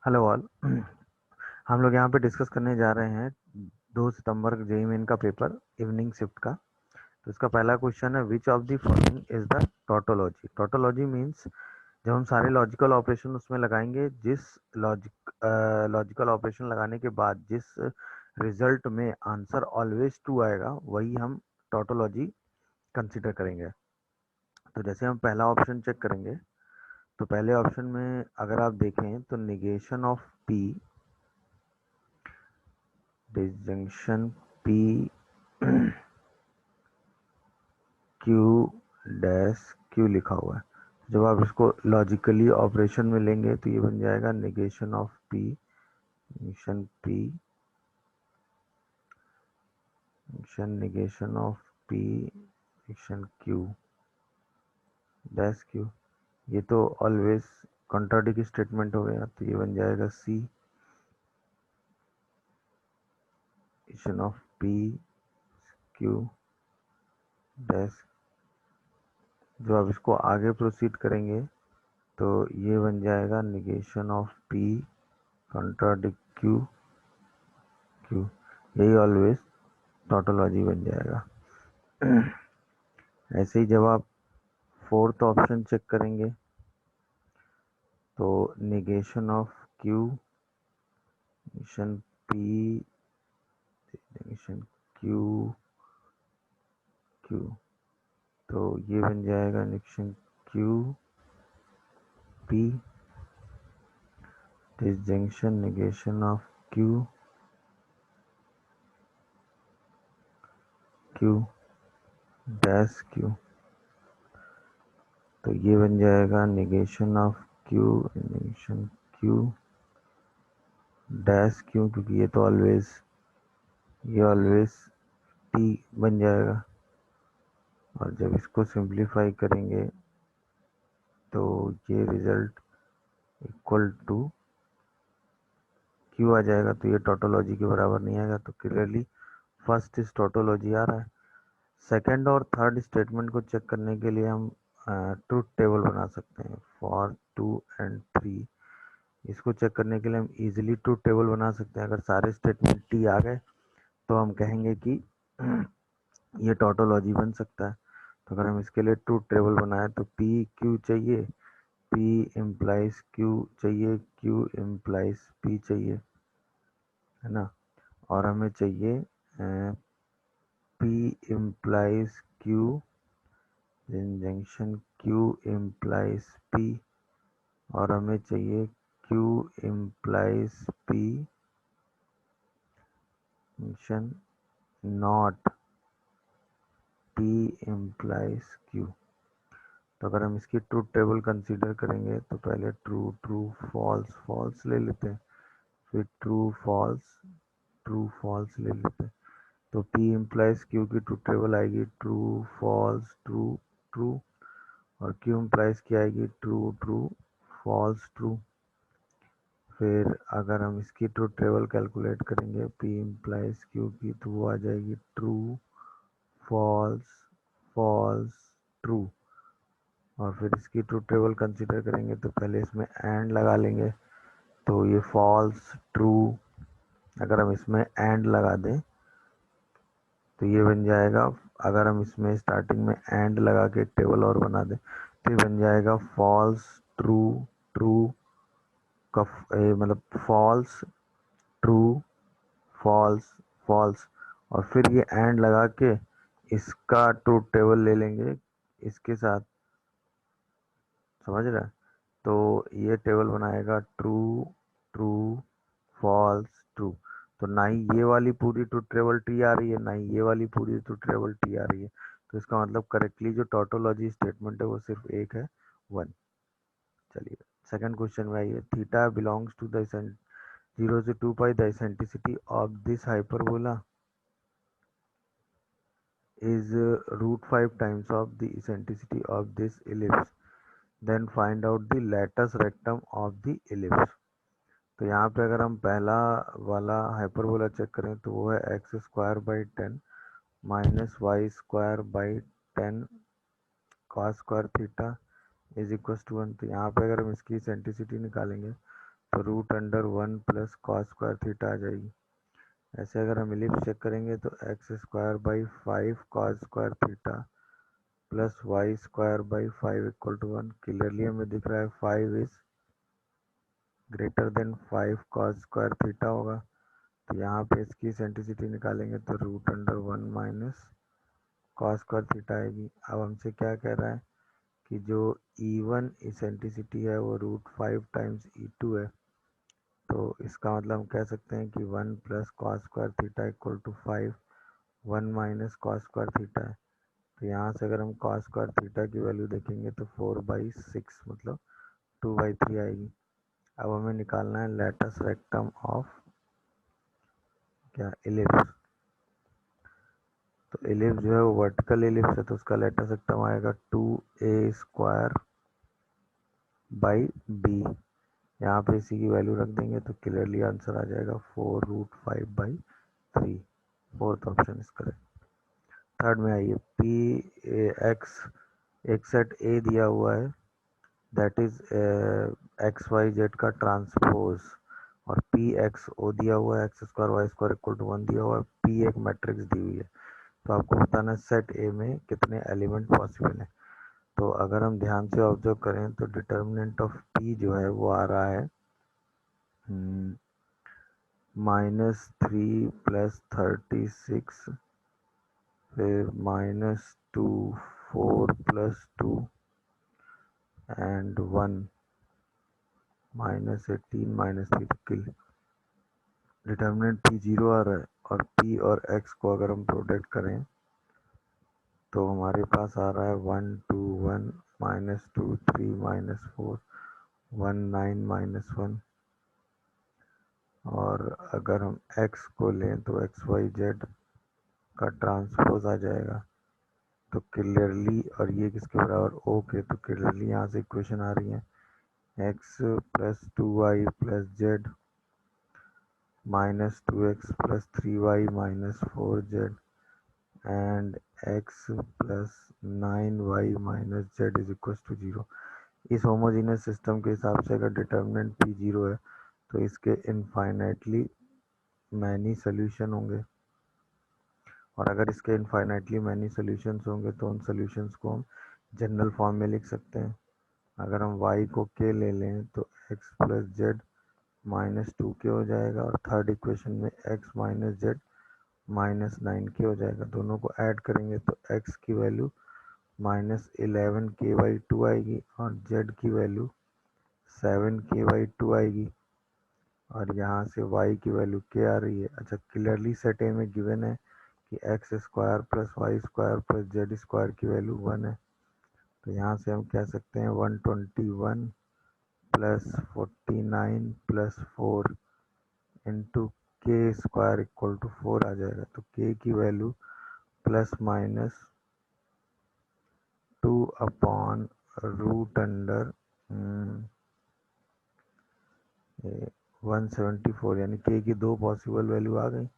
Hello all. हम लोग यहाँ पे डिस्कस करने जा रहे हैं 2 सितंबर जेईई मेन का पेपर इवनिंग शिफ्ट का। तो इसका पहला क्वेश्चन है, which of the following is the tautology. Tautology means जब हम सारे लॉजिकल ऑपरेशन उसमें लगाएंगे, जिस लॉजिकल ऑपरेशन लगाने के बाद जिस रिजल्ट में आंसर ऑलवेज ट्रू आएगा वही हम टोटोलॉजी कंसिडर करेंगे। तो जैसे हम पहला ऑप्शन चेक करेंगे, तो पहले ऑप्शन में अगर आप देखें तो negation of P, disjunction P Q dash Q लिखा हुआ है। जब आप इसको लॉजिकली ऑपरेशन में लेंगे तो ये बन जाएगा negation of P, negation P, negation of P, negation Q dash Q. ये तो ऑलवेज कॉन्ट्राडिक्ट स्टेटमेंट हो गया, तो ये बन जाएगा C, negation of P Q dash. जो आप इसको आगे प्रोसीड करेंगे तो ये बन जाएगा negation of P contradict Q Q. यही ऑलवेज टोटोलॉजी बन जाएगा। ऐसे ही जब आप फोर्थ ऑप्शन चेक करेंगे तो negation of Q, negation P, negation Q Q, तो ये बन जाएगा negation Q P, disjunction negation of Q Q dash Q. तो ये बन जाएगा negation of Q, negation Q dash Q, क्योंकि ये ऑलवेज टी बन जाएगा। और जब इसको सिंप्लीफाई करेंगे तो ये रिजल्ट इक्वल टू क्यू आ जाएगा। तो ये टोटोलॉजी के बराबर नहीं आएगा, तो क्लियरली फर्स्ट इज टोटोलॉजी आ रहा है। सेकंड और थर्ड स्टेटमेंट को चेक करने के लिए हम ट्रूथ टेबल बना सकते हैं फॉर 2 और 3। इसको चेक करने के लिए हम इजीली ट्रूथ टेबल बना सकते हैं। अगर सारे स्टेटमेंट टी आ गए तो हम कहेंगे कि ये टोटोलॉजी बन सकता है। तो अगर हम इसके लिए ट्रूथ टेबल बनाए तो पी क्यू चाहिए, पी इम्प्लाइज क्यू चाहिए, क्यू इम्प्लाइज पी चाहिए, है ना। और हमें चाहिए P implies Q, junction Q implies P, और हमें चाहिए Q implies P, junction not P implies Q. तो अगर हम इसकी ट्रूथ टेबल कंसीडर करेंगे तो पहले ट्रू ट्रू फॉल्स फॉल्स ले लेते हैं, फिर ट्रू फॉल्स ले लेते हैं। तो पी इम्प्लाइज क्यू की ट्रूथ टेबल आएगी ट्रू फॉल्स ट्रू ट्रू, और क्यू इम्प्लाइज की आएगी ट्रू ट्रू फॉल्स ट्रू। फिर अगर हम इसकी ट्रूथ टेबल कैलकुलेट करेंगे पी इम्प्लाइज क्यू की, तो वो आ जाएगी ट्रू फॉल्स फॉल्स ट्रू। और फिर इसकी ट्रूथ टेबल कंसीडर करेंगे तो पहले इसमें एंड लगा लेंगे, तो ये फॉल्स ट्रू। अगर हम इसमें एंड लगा दें तो ये बन जाएगा, अगर हम इसमें स्टार्टिंग में एंड लगा के एक टेबल और बना दें तो ये बन जाएगा फॉल्स ट्रू ट्रू का मतलब फॉल्स ट्रू फॉल्स फॉल्स। और फिर ये एंड लगा के इसका ट्रूथ टेबल ले लेंगे इसके साथ, समझ रहे हैं। तो ये टेबल बनाएगा ट्रू ट्रू फॉल्स ट्रू। तो ना ही ये वाली पूरी ट्रूथ टेबल टी आ रही है, ना ही ये वाली पूरी ट्रूथ टेबल टी आ रही है। तो इसका मतलब करेक्टली जो टोटोलॉजी स्टेटमेंट है वो सिर्फ एक है, 1। चलिए सेकंड क्वेश्चन में आइए। थीटा बिलोंग्स टू द 0 से 2 pi, the eccentricity of this hyperbola is root 5 times of the eccentricity of this ellipse, then find out the latus rectum of the ellipse। तो यहाँ पे अगर हम पहला वाला हाइपरबोला चेक करें तो वो है x² / 10 minus y² / 10 cos² theta is equal to 1। तो यहाँ पे अगर हम इसकी सेंट्रिसिटी निकालेंगे तो root under 1 plus cos square theta आ जाएगी। ऐसे अगर हम इलिप्स चेक करेंगे तो X square by 5 cos square theta plus Y square by 5 equal to 1। Clearly हमें दिख रहा है 5 is greater than 5 cos square theta होगा। तो यहाँ पे इसकी इसेंट्रिसिटी निकालेंगे तो root under 1 minus cos square theta आएगी। अब हमसे क्या कह रहा है कि जो E1 इसेंट्रिसिटी है वो रूट 5 टाइम्स E2 है। तो इसका मतलब हम कह सकते हैं कि 1 plus cos square theta equal to 5, 1 minus cos square theta है। तो यहाँ से अगर हम कॉस स्क्वायर थीटा की वैल्यू देखेंगे तो 4/6 मतलब 2/3 आएगी। अब हमें निकालना है लेटस रेक्टम ऑफ क्या इलिप्स। तो इलिप्स जो है वो वर्टिकल इलिप्स है तो उसका लेटस रेक्टम आएगा 2a² बाई बी। यहाँ पे इसी की वैल्यू रख देंगे तो क्लियरली आंसर आ जाएगा 4√5/3। Fourth option is correct. Third में आइए, पी एक्स एक सेट ए दिया हुआ है that is x y z का ट्रांसपोज, और पी एक्स ओ दिया हुआ है x square y square equal to 1 दिया हुआ है, पी एक मैट्रिक्स दी हुई है। तो आपको बताना है सेट ए में कितने एलिमेंट पॉसिबल है। तो अगर हम ध्यान से ऑब्जर्व करें तो डिटर्मिनेंट ऑफ पी जो है वो आ रहा है -3 + 36, फिर -2, 4 + 2 एंड 1, -18 -3 किल। डिटर्मिनेंट पी 0 आ रहा है और पी और एक्स को अगर हम प्रोडक्ट करें तो हमारे पास आ रहा है 1 2 1 -2 3 -4 1 9 -1। और अगर हम x को लें तो एक्स वाई जेड का ट्रांसपोज आ जाएगा। तो क्लियरली, और ये किसके बराबर ओके, तो क्लियरली यहाँ से इक्वेशन आ रही है x + 2y + z -2x + 3y - 4z and x + 9y - z is equal to 0। इस होमोजीनियस सिस्टम के हिसाब से अगर डिटर्मिनेंट p 0 है तो इसके इनफाइनाइटली मैनी सोल्यूशन होंगे, और अगर इसके इनफाइनाइटली मैनी सोल्यूशंस होंगे तो उन सोल्यूशंस को हम जनरल फॉर्म में लिख सकते हैं। अगर हम y को k ले लें तो x + z -2k हो जाएगा, और थर्ड इक्वेशन में x - z -9k हो जाएगा। दोनों को ऐड करेंगे तो x की वैल्यू -11k/2 आएगी और z की वैल्यू 7k/2 आएगी, और यहाँ से y की वैल्यू k आ रही है। अच्छा, क्लियरली सेट ए में गिवन है कि x square + y square + z square की वैल्यू 1 है। तो यहाँ से हम कह सकते हैं 121 + 49 + 4 इंटू के स्क्वायर इक्वल टू 4 आ जाएगा। तो k की वैल्यू ±2 अपॉन रूट अंडर 174, यानी k की दो पॉसिबल वैल्यू आ गई।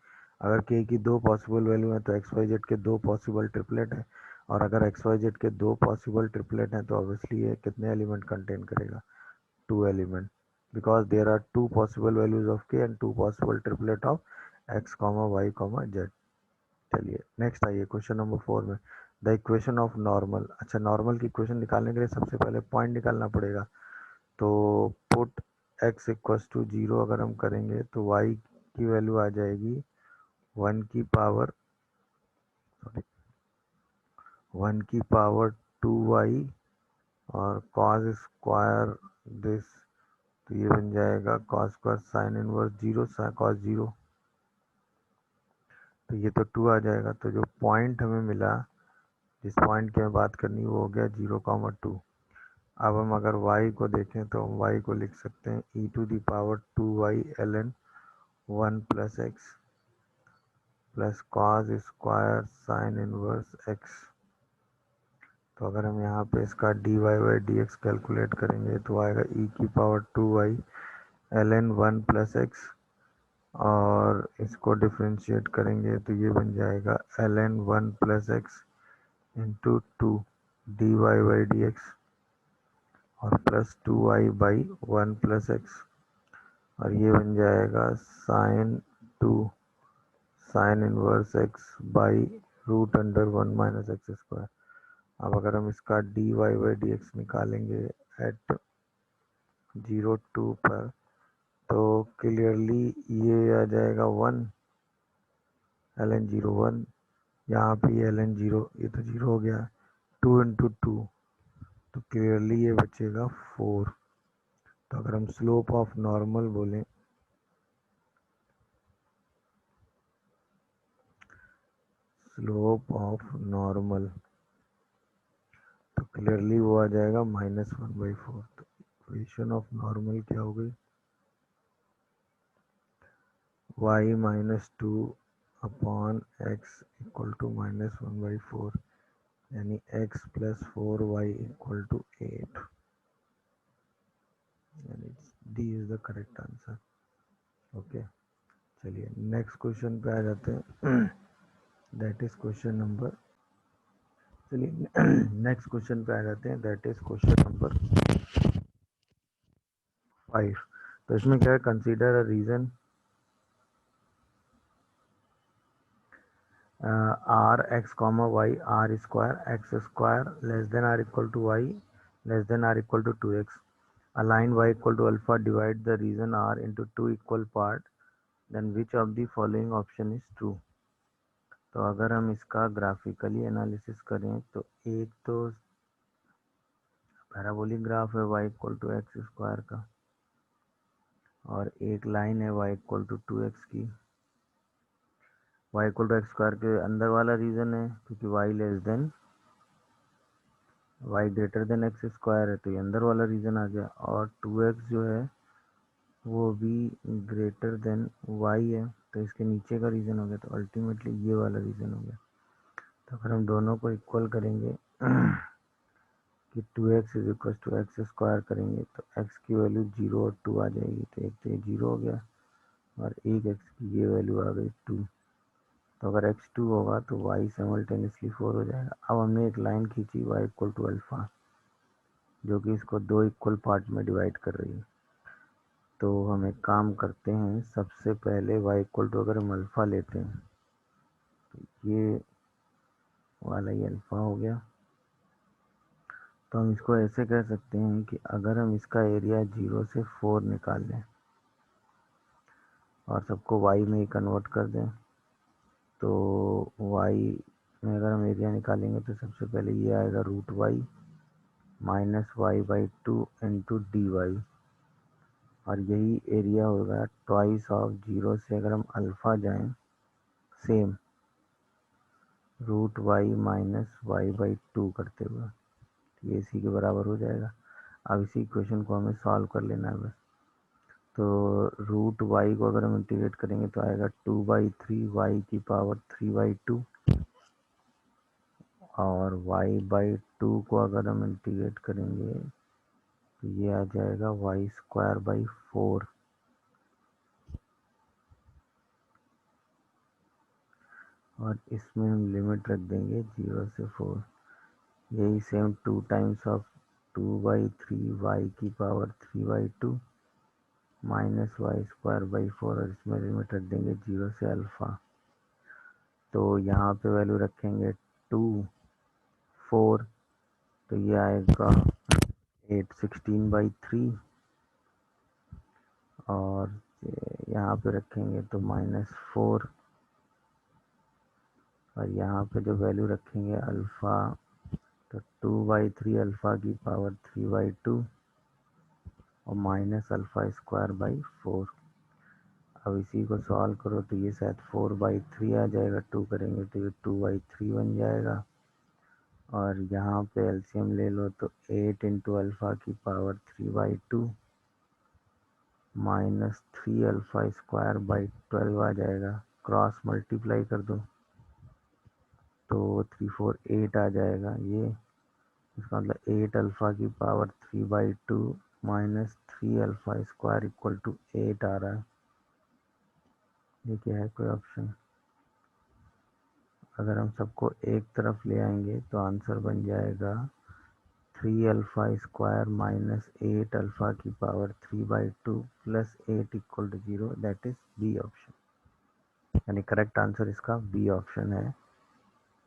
अगर k की दो पॉसिबल वैल्यू है तो एक्स वाई जेड के दो पॉसिबल ट्रिपलेट है, और अगर एक्स वाई जेड के दो पॉसिबल ट्रिपलेट हैं तो ऑब्वियसली ये कितने एलिमेंट कंटेन करेगा, 2 element, because there are 2 possible values of k and 2 possible triplet of x, y, z। चलिए नेक्स्ट आइए क्वेश्चन नंबर 4 में, द इक्वेशन ऑफ नॉर्मल। अच्छा, नॉर्मल की इक्वेशन निकालने के लिए सबसे पहले पॉइंट निकालना पड़ेगा। तो पुट x = 0 अगर हम करेंगे तो y की वैल्यू आ जाएगी 1 की पावर 2y, और cos स्क्वायर दिस, तो ये बन जाएगा cos square sin inverse 0 cos 0, तो ये तो 2 आ जाएगा। तो जो पॉइंट हमें मिला, जिस पॉइंट की हमें बात करनी, वो हो गया 0,2। अब हम अगर y को देखें तो हम y को लिख सकते हैं e⁻²y ln 1 + x plus cos square sin inverse x। तो अगर हम यहाँ पे इसका dy/dx कैलकुलेट करेंगे तो आएगा e⁻²y ln 1 + x, और इसको डिफ्रेंशिएट करेंगे तो ये बन जाएगा ln 1 + x इंटू 2 dy/dx और +2y/1 + x। और ये बन जाएगा sine 2 sine inverse x by root under 1 - x²। अब अगर हम इसका dy/dx निकालेंगे एट 0 2 पर, तो क्लियरली ये आ जाएगा 1 ln 0 1, यहाँ पे ln 0, ये तो 0 हो गया, 2 × 2, तो क्लियरली ये बचेगा 4। तो अगर हम स्लोप ऑफ नॉर्मल बोलें, स्लोप ऑफ नॉर्मल, तो क्लियरली वो आ जाएगा -1/4। तो इक्वेशन ऑफ नॉर्मल क्या हो गई, y - 2 upon x equal to -1/4, यानी x + 4y = 8, यानी D is the correct answer. Okay, चलिए नेक्स्ट क्वेश्चन पे आ जाते हैं। दैट इज क्वेश्चन नंबर, चलिए नेक्स्ट क्वेश्चन पे आ जाते हैं, दैट इज क्वेश्चन नंबर 5। तो इसमें क्या है, consider a region R x comma y R square x square less than or equal to y less than or equal to 2x, align y equal to alpha, divide the region R into two equal part, then which of the following option is true। तो अगर हम इसका graphically analysis करें, तो एक तो parabolic graph है y = x² का, और एक लाइन है y = 2x की। y = x² के अंदर वाला रीजन है, क्योंकि y ग्रेटर देन x² है, तो ये अंदर वाला रीजन आ गया। और 2x जो है वो भी ग्रेटर देन y है, तो इसके नीचे का रीजन हो गया, तो अल्टीमेटली ये वाला रीजन हो गया। तो अगर हम दोनों को इक्वल करेंगे कि 2x = x² करेंगे, तो x की वैल्यू 0 और 2 आ जाएगी, तो एक तो ये 0 हो गया, और एक x की ये वैल्यू आ गई 2। तो अगर x 2 होगा तो y साइमल्टेनियसली 4 हो जाएगा। अब हमने एक लाइन खींची y = अल्फा, जो कि इसको दो इक्वल पार्ट में डिवाइड कर रही है। तो हम एक काम करते हैं, सबसे पहले y = अगर हम अल्फ़ा लेते हैं, तो ये वाला ही अल्फ़ा हो गया। तो हम इसको ऐसे कह सकते हैं कि अगर हम इसका एरिया 0 से 4 निकाल लें और सबको y में ही कन्वर्ट कर दें, तो y में अगर हम एरिया निकालेंगे तो सबसे पहले ये आएगा √y -y/2 इंटू dy, और यही एरिया होगा ट्वाइस ऑफ 0 से अगर हम अल्फ़ा जाएं, सेम √y - y/2 करते हुए, ये इसी के बराबर हो जाएगा। अब इसी इक्वेशन को हमें सॉल्व कर लेना है बस। तो √y को अगर हम इंटीग्रेट करेंगे तो आएगा 2/3 y⁴ और y/2 को अगर हम इंटीग्रेट करेंगे तो ये आ जाएगा y²/4। और इसमें हम लिमिट रख देंगे 0 से 4। यही same 2 times of 2/3 y⁴ -y²/4, और इसमें लिमिट रख देंगे 0 से अल्फ़ा। तो यहाँ पे वैल्यू रखेंगे 2 4, तो ये आएगा 8 16/3, और यहाँ पे रखेंगे तो -4, और यहाँ पे जो वैल्यू रखेंगे अल्फ़ा, तो 2/3 α⁴3/2 और -α²/4। अब इसी को सॉल्व करो तो ये शायद 4/3 आ जाएगा, 2 करेंगे तो ये 2/3 बन जाएगा। और यहाँ पे एलसीएम ले लो तो 8 × α⁴3/2 -3α²/12 आ जाएगा। क्रॉस मल्टीप्लाई कर दो तो 3 4 8 आ जाएगा। ये इसका मतलब 8 α⁴3/2 -3α² = 8 आ रहा है। ये क्या है, कोई ऑप्शन? अगर हम सबको एक तरफ ले आएंगे तो आंसर बन जाएगा 3 अल्फा स्क्वायर माइनस 8 अल्फा की power 3/2 plus 8 equal to 0, that is B option. यानी करेक्ट आंसर इसका बी ऑप्शन है,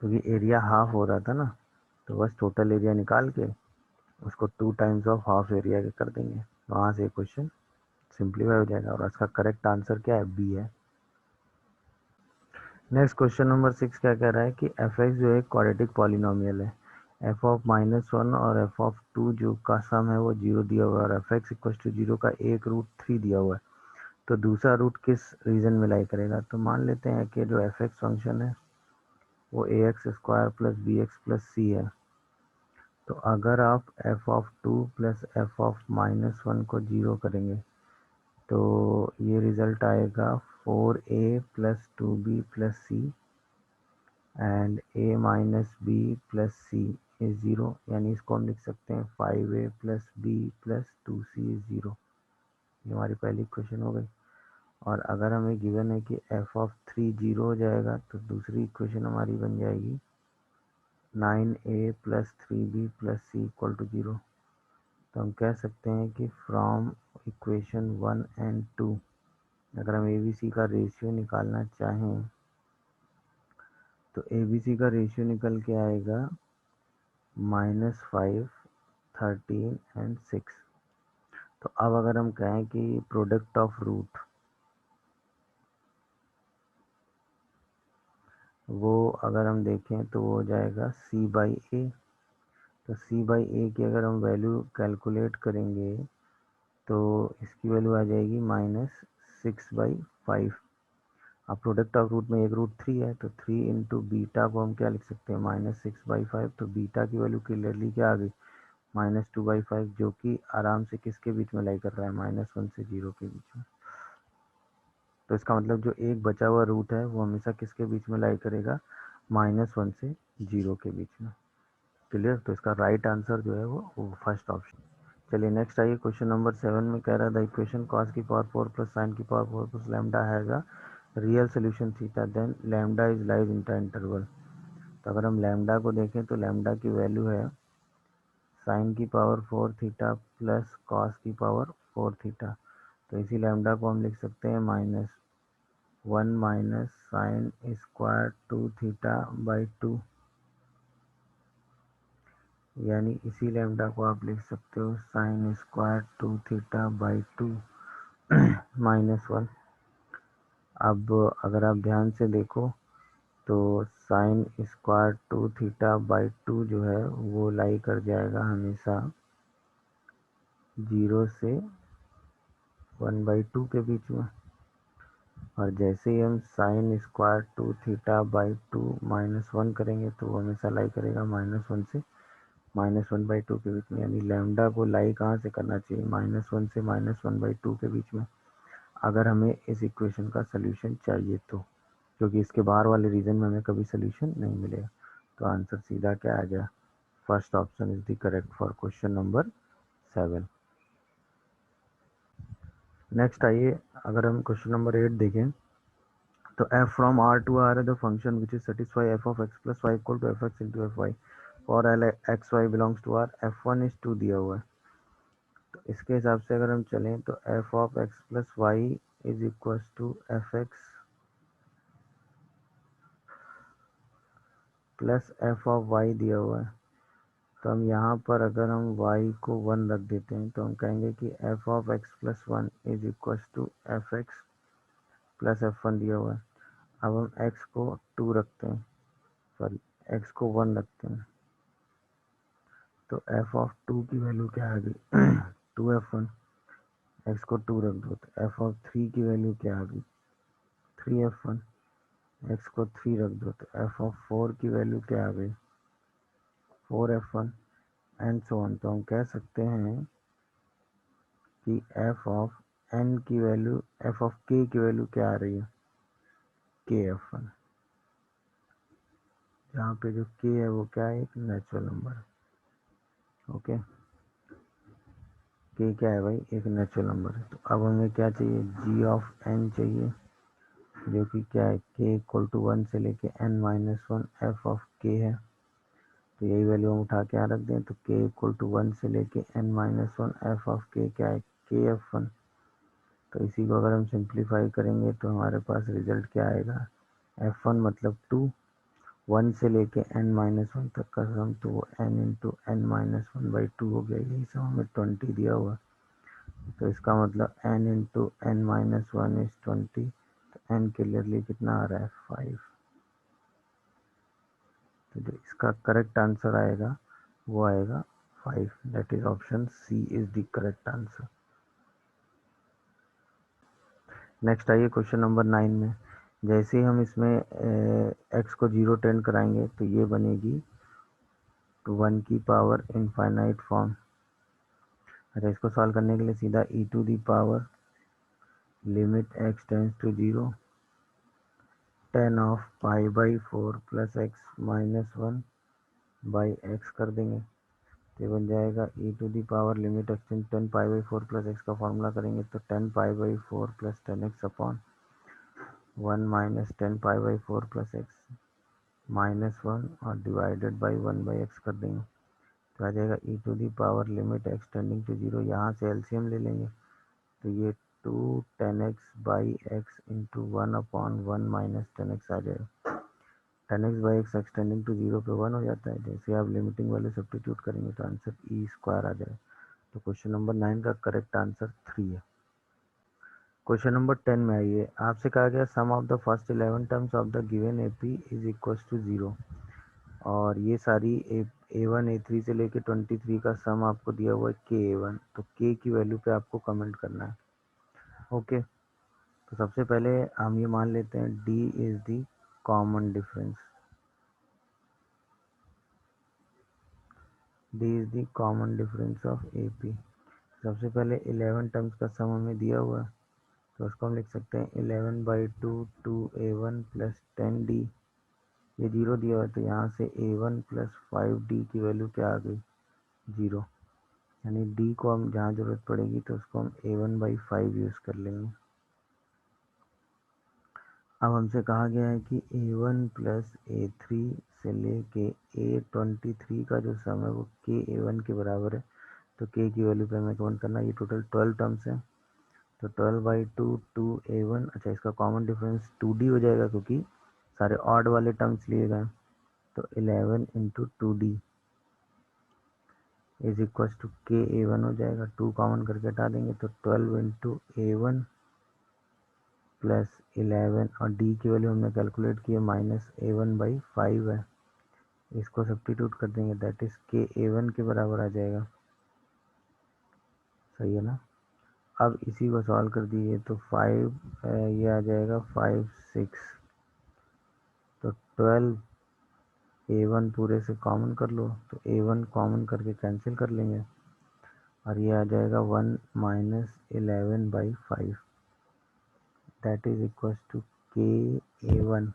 क्योंकि एरिया हाफ हो रहा था ना, तो बस टोटल एरिया निकाल के उसको 2 टाइम्स ऑफ हाफ एरिया के कर देंगे, वहाँ से क्वेश्चन सिंप्लीफाई हो जाएगा। और इसका करेक्ट आंसर क्या है, बी है। नेक्स्ट क्वेश्चन नंबर 6 क्या कह रहा है कि एफ एक्स जो है क्वाड्रेटिक पॉलिनोमियल है, एफ ऑफ -1 और एफ ऑफ 2 जो का सम है वो 0 दिया हुआ है, और एफ एक्स इक्वल टू 0 का एक रूट 3 दिया हुआ है, तो दूसरा रूट किस रीजन में लाई करेगा। तो मान लेते हैं कि जो एफ एक्स फंक्शन है वो A X square plus B X plus C है, तो अगर आप F of 2 plus F of -1 को 0 करेंगे तो ये रिजल्ट आएगा 4a plus 2b plus C and a minus B plus C is 0, यानी इसको हम लिख सकते हैं 5a plus B plus 2c is 0। ये हमारी पहली इक्वेशन हो गई। और अगर हमें गिवन है कि एफ ऑफ 3 0 हो जाएगा, तो दूसरी इक्वेशन हमारी बन जाएगी 9a plus 3b plus C equal to 0। तो हम कह सकते हैं कि फ्रॉम इक्वेशन 1 एंड 2 अगर हम ए बी सी का रेशियो निकालना चाहें तो ए बी सी का रेशियो निकल के आएगा -5, 13 एंड 6। तो अब अगर हम कहें कि प्रोडक्ट ऑफ रूट वो अगर हम देखें तो वो हो जाएगा c/a। तो c/a की अगर हम वैल्यू कैलकुलेट करेंगे तो इसकी वैल्यू आ जाएगी -6/5। अब प्रोडक्ट ऑफ रूट में एक रूट 3 है, तो 3 इंटू बीटा को हम क्या लिख सकते हैं, -6/5। तो बीटा की वैल्यू क्लियरली क्या आ गई, -2/5, जो कि आराम से किसके बीच में लाई कर रहा है, -1 से 0 के बीच में। तो इसका मतलब जो एक बचा हुआ रूट है वो हमेशा किसके बीच में लाई करेगा, -1 से 0 के बीच में। क्लियर। तो इसका राइट आंसर जो है वो फर्स्ट ऑप्शन। चलिए नेक्स्ट आइए, क्वेश्चन नंबर 7 में कह रहा है द इक्वेशन cos की पावर 4 प्लस साइन की power 4 plus lambda has a real solution theta, then lambda is lies in the interval. तो अगर हम लैम्डा को देखें तो लैम्डा की वैल्यू है साइन की पावर 4 थीटा प्लस कॉस की पावर 4 थीटा। तो इसी लैम्डा को हम लिख सकते हैं -1 minus sine square 2 theta by 2, यानी इसी लैम्डा को आप लिख सकते हो साइन स्क्वायर 2 थीटा बाई 2 -1। अब अगर आप ध्यान से देखो तो साइन स्क्वायर 2 थीटा बाई 2 जो है वो लाई कर जाएगा हमेशा 0 से 1/2 के बीच में, और जैसे ही हम साइन स्क्वायर 2 थीटा बाई 2 -1 करेंगे तो वो हमेशा लाई करेगा -1 से -1/2 के बीच में। यानी लैम्डा को लाई कहाँ से करना चाहिए, -1 से -1/2 के बीच में, अगर हमें इस इक्वेशन का सोल्यूशन चाहिए तो, क्योंकि इसके बाहर वाले रीजन में हमें कभी सोल्यूशन नहीं मिलेगा। तो आंसर सीधा क्या आ गया, first option is the correct for question number 7। Next आइए, अगर हम क्वेश्चन नंबर 8 देखें तो f from R to R है the function which is satisfy f of x plus y equal to fx into fy for L x y belongs to R, f1 is 2 दिया हुआ है। तो इसके हिसाब से अगर हम चलें तो f of x plus y is equals to fx plus f of y दिया हुआ है। तो हम यहाँ पर अगर हम y को 1 रख देते हैं तो हम कहेंगे कि f of x plus 1 is equals to fx plus f1 दिया हुआ है। अब हम x को 2 रखते हैं, सॉरी x को 1 रखते हैं, तो f ऑफ 2 की वैल्यू क्या आ गई 2f1। x को 2 रख दो तो f ऑफ 3 की वैल्यू क्या आ गई 3f1। x को 3 रख दो तो f ऑफ 4 की वैल्यू क्या आ गई 4f1 एंड सो ऑन। तो हम कह सकते हैं कि f ऑफ n की वैल्यू, f ऑफ k की वैल्यू क्या आ रही है kf1, जहाँ पे जो k है वो क्या है, एक नेचुरल नंबर। ओके, k क्या है भाई, एक नेचुरल नंबर है। तो अब हमें क्या चाहिए, g ऑफ n चाहिए, जो कि क्या है k इक्वल टू 1 से लेके n-1 f ऑफ k है। तो यही वैल्यू हम उठा के यहाँ रख दें। तो k इक्वल टू 1 से लेके n-1 f ऑफ k क्या है, kf1। तो इसी को अगर हम सिंप्लीफाई करेंगे तो हमारे पास रिजल्ट क्या आएगा, f1 मतलब 2, 1 से लेके n-1 तक का सम, तो वो n इंटू n-1/2 हो गया। यही सम हमें 20 दिया हुआ। तो इसका मतलब n इंटू n-1 इज 20। तो n क्लियरली कितना आ रहा है, 5। तो जो इसका करेक्ट आंसर आएगा वो आएगा 5। That is option C is the correct answer. Next आइए क्वेश्चन नंबर 9 में। जैसे ही हम इसमें x को 0 टेंड कराएंगे तो ये बनेगी 1 की पावर इनफाइनाइट फॉर्म। अच्छा, इसको सॉल्व करने के लिए सीधा e to the power limit x tends to 0 10 of pi by 4 plus x minus 1 by x कर देंगे। तो ये बन जाएगा e to the power limit x tend 10 pi by 4 plus x का फॉर्मूला करेंगे तो 10 pi by 4 plus 10x upon 1 minus 10 pi by 4 plus x minus 1 और डिवाइडेड बाई 1 बाई एक्स कर देंगे। तो आ जाएगा e to the power limit x tending to 0। यहाँ से एलसीएम ले लेंगे तो ये 2 10x by x into 1 upon 1 minus 10x आ जाएगा। 10x by x x tending to 0 पे 1 हो जाता है। जैसे आप लिमिटिंग वैल्यू सब्स्टिट्यूट करेंगे तो आंसर ई स्क्वायर आ जाएगा। तो क्वेश्चन नंबर 9 का करेक्ट आंसर 3 है। क्वेश्चन नंबर 10 में आइए। आपसे कहा गया sum of the first 11 terms of the given AP is equal to 0। और ये सारी A1 A3 से लेके 23 का सम आपको दिया हुआ है के A1। तो के की वैल्यू पे आपको कमेंट करना है। ओके, तो सबसे पहले हम ये मान लेते हैं D is the common difference. D is the common difference of AP। सबसे पहले 11 टर्म्स का सम हमें दिया हुआ है तो उसको हम लिख सकते हैं 11/2 2A1 प्लस 10D। ये 0 दिया हुआ है तो यहाँ से A1 प्लस 5D की वैल्यू क्या आ गई, 0। यानी D को हम जहाँ ज़रूरत पड़ेगी तो उसको हम A1/5 यूज़ कर लेंगे। अब हमसे कहा गया है कि A1 प्लस A3 से लेके A23 का जो सम है वो के A1 के बराबर है। तो के की वैल्यू पे हमें काउंट करना है। ये टोटल 12 टर्म्स है तो 12/2 2A1। अच्छा, इसका कॉमन डिफरेंस 2D हो जाएगा क्योंकि सारे ऑड वाले टर्म्स लिए गए। तो 11 into 2D is equal to के A1 हो जाएगा। 2 कॉमन करके हटा देंगे तो 12 इंटू A1 प्लस 11 और D की वैल्यू हमने कैलकुलेट की है -A1/5 है। इसको सब्स्टिट्यूट कर देंगे दैट इज के A1 के बराबर आ जाएगा। सही है ना। अब इसी को सॉल्व कर दिए तो 5 ये आ जाएगा 5 6। तो 12 A1 पूरे से कॉमन कर लो तो A1 कॉमन करके कैंसिल कर लेंगे और ये आ जाएगा 1 minus 11/5 that is equal to के A1।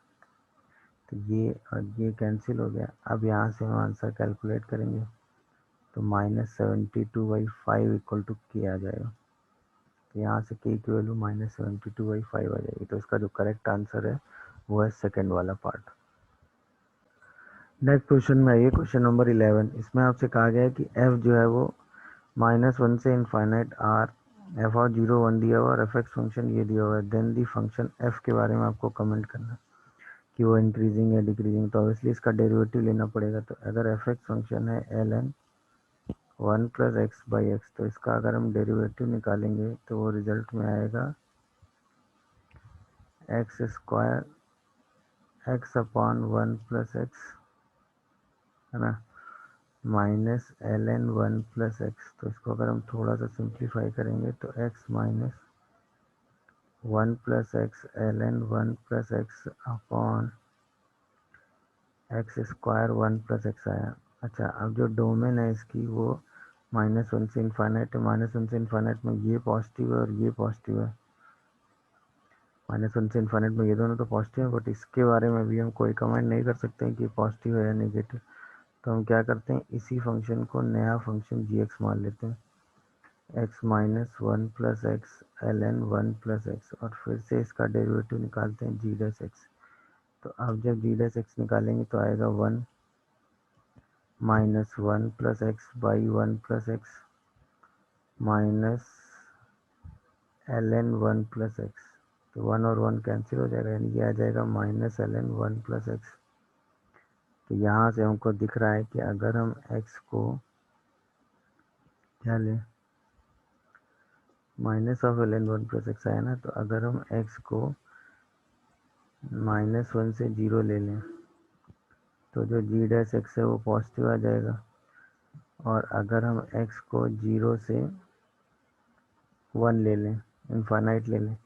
तो ये और ये कैंसिल हो गया। अब यहाँ से हम आंसर कैलकुलेट करेंगे तो -72/5 इक्वल टू के आ जाएगा। तो यहाँ से के की वैल्यू -72/5 आ जाएगी। तो इसका जो करेक्ट आंसर है वो है सेकेंड वाला पार्ट। नेक्स्ट क्वेश्चन में आइए, क्वेश्चन नंबर 11। इसमें आपसे कहा गया है कि f जो है वो -1 से इनफाइनाइट r f और 0 1 दिया हुआ और एफ एक्स फंक्शन ये दिया हुआ है। देन दी फंक्शन f के बारे में आपको कमेंट करना है कि वो इंक्रीजिंग या डिक्रीजिंग। तो ऑब्वियसली इसका डेरिवेटिव लेना पड़ेगा। तो अगर एफ एक्स फंक्शन है ln 1 plus x by x तो इसका अगर हम डेरिवेटिव निकालेंगे तो वो रिजल्ट में आएगा x square x upon 1 plus x, है ना, माइनस ln 1 प्लस एक्स। तो इसको अगर हम थोड़ा सा सिंप्लीफाई करेंगे तो x minus 1 plus x ln 1 plus x upon X square 1 plus x आया। अच्छा, अब जो डोमेन है इसकी वो -1 से इन्फाइनाइट है। -1 से इन्फाइनाइट में ये पॉजिटिव है और ये पॉजिटिव है। -1 से इन्फाइनाइट में ये दोनों तो पॉजिटिव है बट इसके बारे में भी हम कोई कमेंट नहीं कर सकते हैं कि पॉजिटिव है या नेगेटिव। तो हम क्या करते हैं, इसी फंक्शन को नया फंक्शन g मान लेते हैं। x minus 1 plus x ln 1 plus x और फिर से इसका डेरिवेटिव निकालते हैं g डैश एक्स। तो अब जब g डैश एक्स निकालेंगे तो आएगा 1 minus one plus x by one plus x minus l n one plus x. तो वन और वन कैंसिल हो जाएगा, यानी ये आ जाएगा minus l n one plus x. तो यहाँ से हमको दिख रहा है कि अगर हम x को क्या लें, minus of l n one plus x आया ना, तो अगर हम x को माइनस वन से जीरो ले लें तो जो जी डैश एक्स है वो पॉजिटिव आ जाएगा, और अगर हम x को जीरो से वन ले लें, इनफाइनाइट ले लें,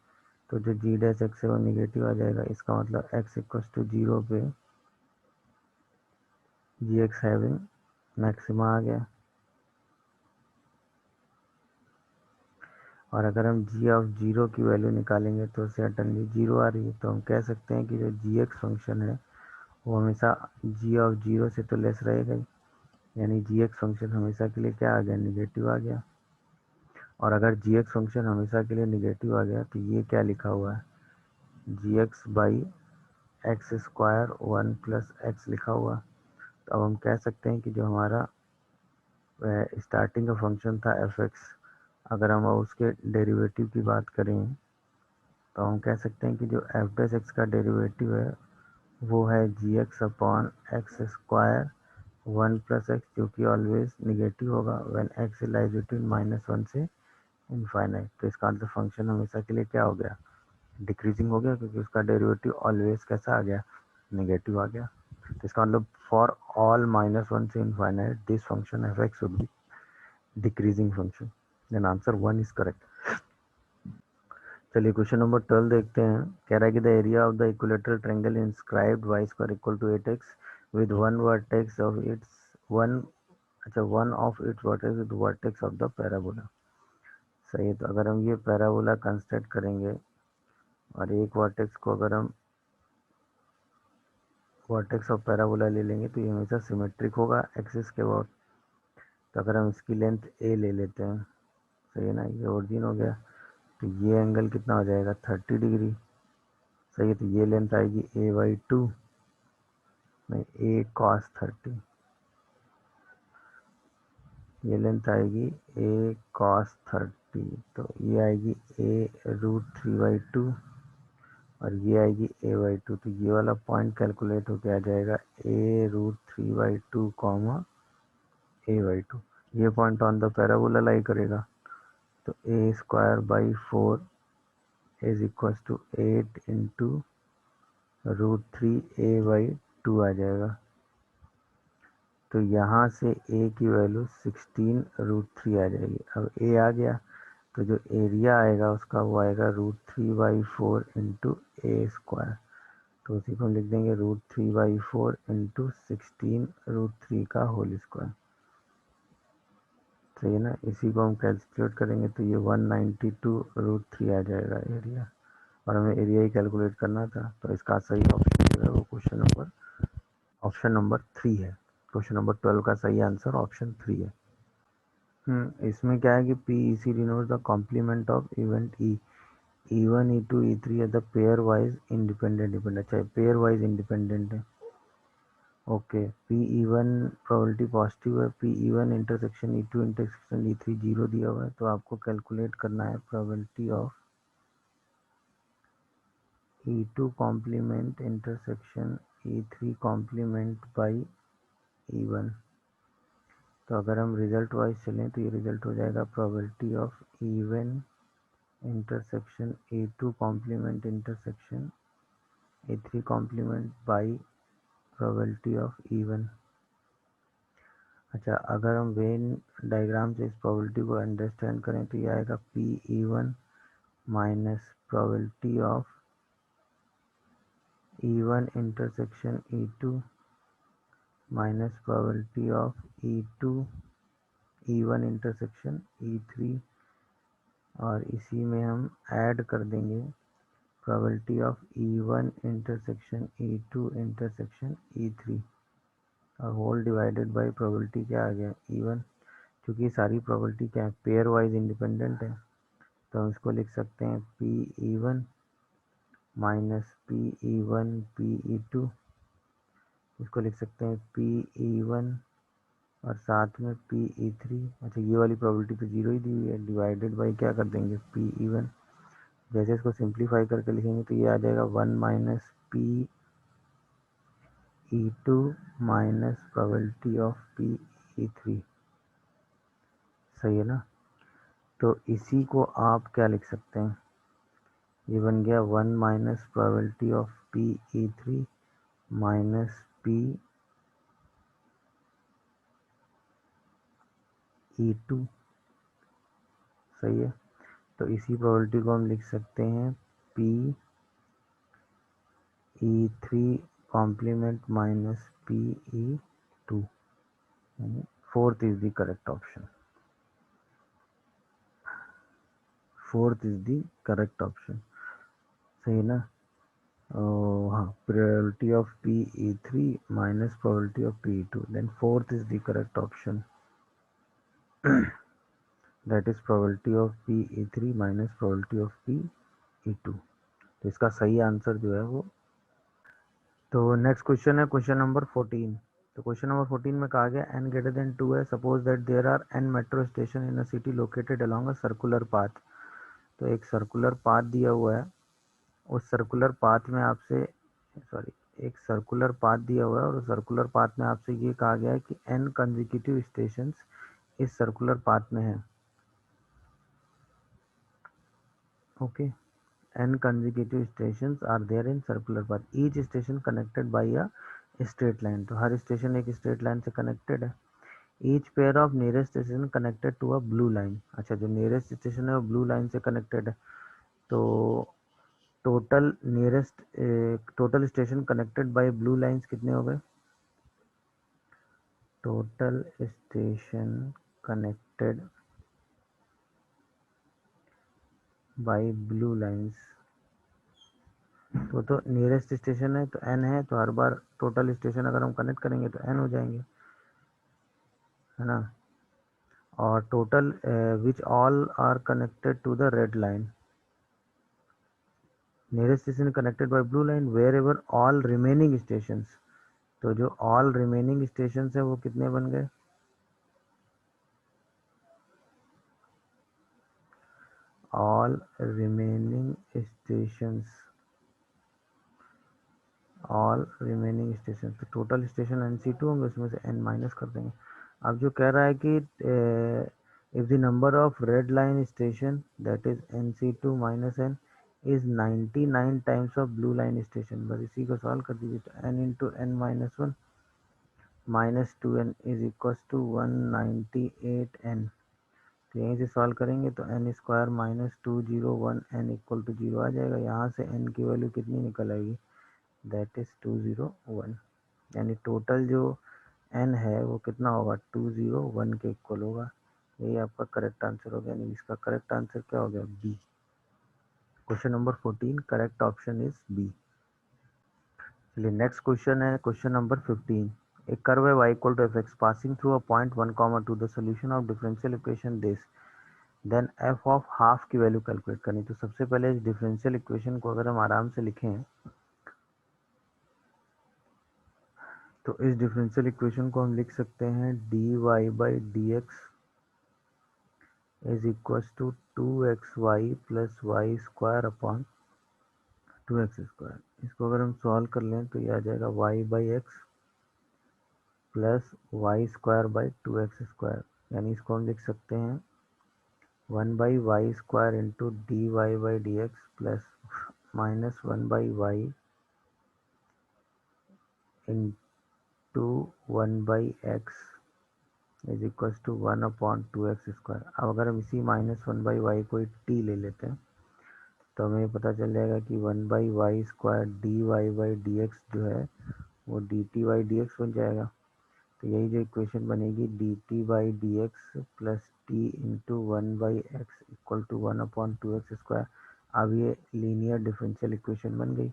तो जो जी डैश एक्स है वो निगेटिव आ जाएगा। इसका मतलब x इक्वल्स टू जीरो पे जी एक्स हैविंग मैक्सिमा आ गया। और अगर हम जी ऑफ जीरो की वैल्यू निकालेंगे तो सर्टनली जीरो आ रही है, तो हम कह सकते हैं कि जो जी एक्स फंक्शन है वो हमेशा जी ऑफ जीरो से तो लेस रहेगा ही, यानी जी एक्स फंक्शन हमेशा के लिए क्या आ गया, निगेटिव आ गया। और अगर जी एक्स फंक्शन हमेशा के लिए निगेटिव आ गया तो ये क्या लिखा हुआ है, G X by X square one plus X लिखा हुआ। तो अब हम कह सकते हैं कि जो हमारा स्टार्टिंग का फंक्शन था एफ एक्स, अगर हम उसके डेरिवेटिव की बात करें तो हम कह सकते हैं कि जो एफ डैश एक्स का डेरिवेटिव है वो है G X upon X square one plus X, जो कि ऑलवेज निगेटिव होगा when X lies between minus one से इनफाइनाइट। तो इसका आंसर फंक्शन हमेशा के लिए क्या हो गया, डिक्रीजिंग हो गया, क्योंकि उसका डेरिवेटिव ऑलवेज कैसा आ गया, नेगेटिव आ गया। तो इसका मतलब फॉर ऑल माइनस वन से infinite this function F X would be decreasing function. Then answer one is correct. चलिए क्वेश्चन नंबर 12 देखते हैं। कह रहा है कि the area of the equilateral triangle inscribed Y square equal to 8x with one vertex of its one, अच्छा one of its vertex with vertex of the parabola. सही है। तो अगर हम ये पैराबोला कंस्ट्रक्ट करेंगे और एक वर्टेक्स को अगर हम वर्टेक्स ऑफ पैराबोला ले लेंगे तो ये हमेशा सिमेट्रिक होगा एक्सिस के अबाउट। तो अगर हम इसकी लेंथ ए ले लेते हैं, सही है ना, ये ओरिजिन हो गया, तो ये एंगल कितना हो जाएगा 30 डिग्री। सही है। तो ये लेंथ आएगी ए बाई टू, नहीं ए कॉस 30, ये लेंथ आएगी ए कॉस 30, तो ये आएगी ए रूट थ्री बाई टू, और ये आएगी ए बाई टू। तो ये वाला पॉइंट कैलकुलेट होके आ जाएगा A root three by two comma A by two. ये point on the parabola lie करेगा, तो A square by four is equal to 8 into root three A by two आ जाएगा। तो यहाँ से ए की वैल्यू 16 रूट थ्री आ जाएगी। अब ए आ गया तो जो एरिया आएगा उसका वो आएगा root three by four into A square. तो उसी को हम लिख देंगे root three by four into 16 root three का होल स्क्वायर। सही है ना। इसी को हम कैलकुलेट करेंगे तो ये 192 रूट थ्री आ जाएगा एरिया, और हमें एरिया ही कैलकुलेट करना था। तो इसका सही ऑप्शन जो है वो ऑप्शन नंबर थ्री है। क्वेश्चन नंबर 12 का सही आंसर ऑप्शन थ्री है। इसमें क्या है कि P E C denotes the complement of event E, E one E two E three है the pair wise independent dependent. अच्छा पेयर वाइज इंडिपेंडेंट है। Okay, P E one probability positive है, P E one intersection E two intersection E three zero दिया हुआ है, तो आपको calculate करना है probability of E two complement intersection E three complement by E one. तो अगर हम रिजल्ट वाइज चलें तो ये रिजल्ट हो जाएगा probability of even intersection A two complement intersection A three complement by probability of even. अच्छा, अगर हम वेन डायग्राम से इस प्रोबेबिलिटी को अंडरस्टैंड करें तो ये आएगा P E one minus probability of E one intersection E two minus probability of E two E one intersection E three, और इसी में हम ऐड कर देंगे probability of E one intersection E two intersection E three, और whole divided by probability क्या आ गया ई वन। क्योंकि सारी प्रोबेबिलिटी क्या है, पेयर वाइज इंडिपेंडेंट है, तो हम इसको लिख सकते हैं P E one minus P E one P E two, इसको लिख सकते हैं पी ई वन और साथ में PE3। अच्छा ये वाली प्रॉबिलिटी तो जीरो ही दी हुई है, डिवाइडेड बाई क्या कर देंगे PE1। जैसे इसको सिंप्लीफाई करके लिखेंगे तो ये आ जाएगा 1 minus PE2 minus probability of PE3। सही है ना। तो इसी को आप क्या लिख सकते हैं, ये बन गया 1 minus probability of PE3 minus PE2। सही है। तो इसी प्रोबेबिलिटी को हम लिख सकते हैं PE3 कॉम्प्लीमेंट माइनस PE2, यानी fourth is the correct option. Fourth is the correct option. सही है ना। हाँ, probability of PE3 minus probability of PE2, then fourth is the correct option, that is probability of PE3 minus probability of PE2। तो इसका सही answer जो है वो। तो नेक्स्ट क्वेश्चन है क्वेश्चन नंबर 14। तो क्वेश्चन नंबर 14 में कहा गया n greater than 2 है, suppose that there are n metro station in a city located along a circular path. तो एक सर्कुलर पाथ दिया हुआ है, उस सर्कुलर पाथ में आपसे सॉरी एक सर्कुलर पाथ दिया हुआ है और उस सर्कुलर पाथ में आपसे ये कहा गया है कि n कंजिक्यूटिव स्टेशंस इस सर्कुलर पाथ में है। Okay, n consecutive stations are there in circular path, each station connected by a straight line। तो हर स्टेशन एक स्ट्रेट लाइन से कनेक्टेड है। Each pair of nearest station connected to a blue line. अच्छा, जो nearest station है वो blue line से कनेक्टेड है। तो total station connected by blue lines कितने हो गए, total station connected by blue lines. तो नियरेस्ट स्टेशन है तो n है, तो हर बार टोटल स्टेशन अगर हम कनेक्ट करेंगे तो n हो जाएंगे, है ना। और total which all are connected to the red line, nearest station connected by blue line wherever all remaining stations. तो जो ऑल रिमेनिंग स्टेशंस है वो कितने बन गए, all remaining stations, all remaining station. तो टोटल स्टेशन NC2 होंगे, उसमें से n माइनस कर देंगे। अब जो कह रहा है कि if the number of red line station that is NC2 minus n is 99 times of blue line station, बस इसी को सॉल्व कर दीजिए। तो n into n minus one minus 2n is equal to 198n। तो यहीं से सॉल्व करेंगे तो n square minus 201 n equal to 0 आ जाएगा। यहाँ से n की वैल्यू कितनी निकल आएगी, दैट इज 201, यानी टोटल जो n है वो कितना होगा 201 के इक्वल होगा। यही आपका करेक्ट आंसर हो गया, यानी इसका करेक्ट आंसर क्या हो गया, B. Question number 14 correct option is B. चलिए नेक्स्ट क्वेश्चन है क्वेश्चन नंबर 15। एक कर्व है y equal to f x passing through a point 1, 2 the solution of differential equation this, then f of half की value calculate करनी। तो सबसे पहले इस डिफरेंशियल इक्वेशन को अगर हम आराम से लिखें तो इस डिफरेंशियल इक्वेशन को हम लिख सकते हैं dy by d x is equal to 2xy plus Y square upon 2x square. इसको अगर हम सॉल्व कर लें तो ये आ जाएगा y by x plus Y square by 2x square, यानी इसको हम लिख सकते हैं 1/y² into dy by d x plus minus 1/y into 1/x is equal to 1/2x square. अब अगर हम इसी -1/y को t ले लेते हैं तो हमें पता चल जाएगा कि 1/y² dy by d x जो है वो dt बाई डी एक्स बन जाएगा। तो यही जो इक्वेशन बनेगी dt by d x plus t into 1/x equal to 1/2x square. अब ये लीनियर डिफरेंशियल इक्वेशन बन गई।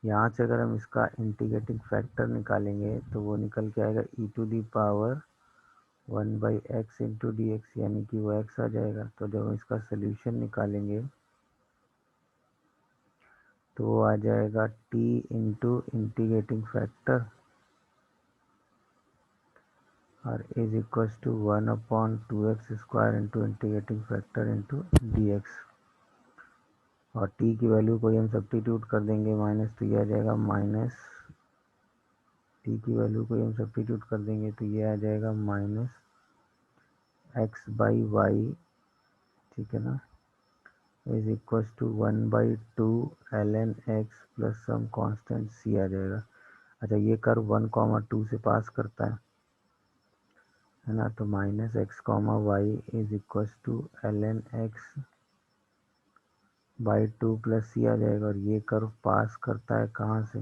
यहाँ से अगर हम इसका इंटीग्रेटिंग फैक्टर निकालेंगे तो वो निकल के आएगा e to the power 1/x into d x, यानी कि वो x आ जाएगा। तो जब हम इसका सोल्यूशन निकालेंगे तो वो आ जाएगा t इंटू इंटीग्रेटिंग फैक्टर और is equal to 1/2x² into integrating factor into dx। और t की वैल्यू को हम सब्स्टिट्यूट कर देंगे माइनस, तो ये आ जाएगा माइनस, t की वैल्यू को हम सब्स्टिट्यूट कर देंगे तो ये आ जाएगा माइनस x/y, ठीक है ना, is equal to 1/2 ln x plus some constant c आ जाएगा। अच्छा, ये कर्व 1,2 से पास करता है ना, तो minus x,y is equal to ln x/2 plus c आ जाएगा। और ये कर्व पास करता है कहाँ से,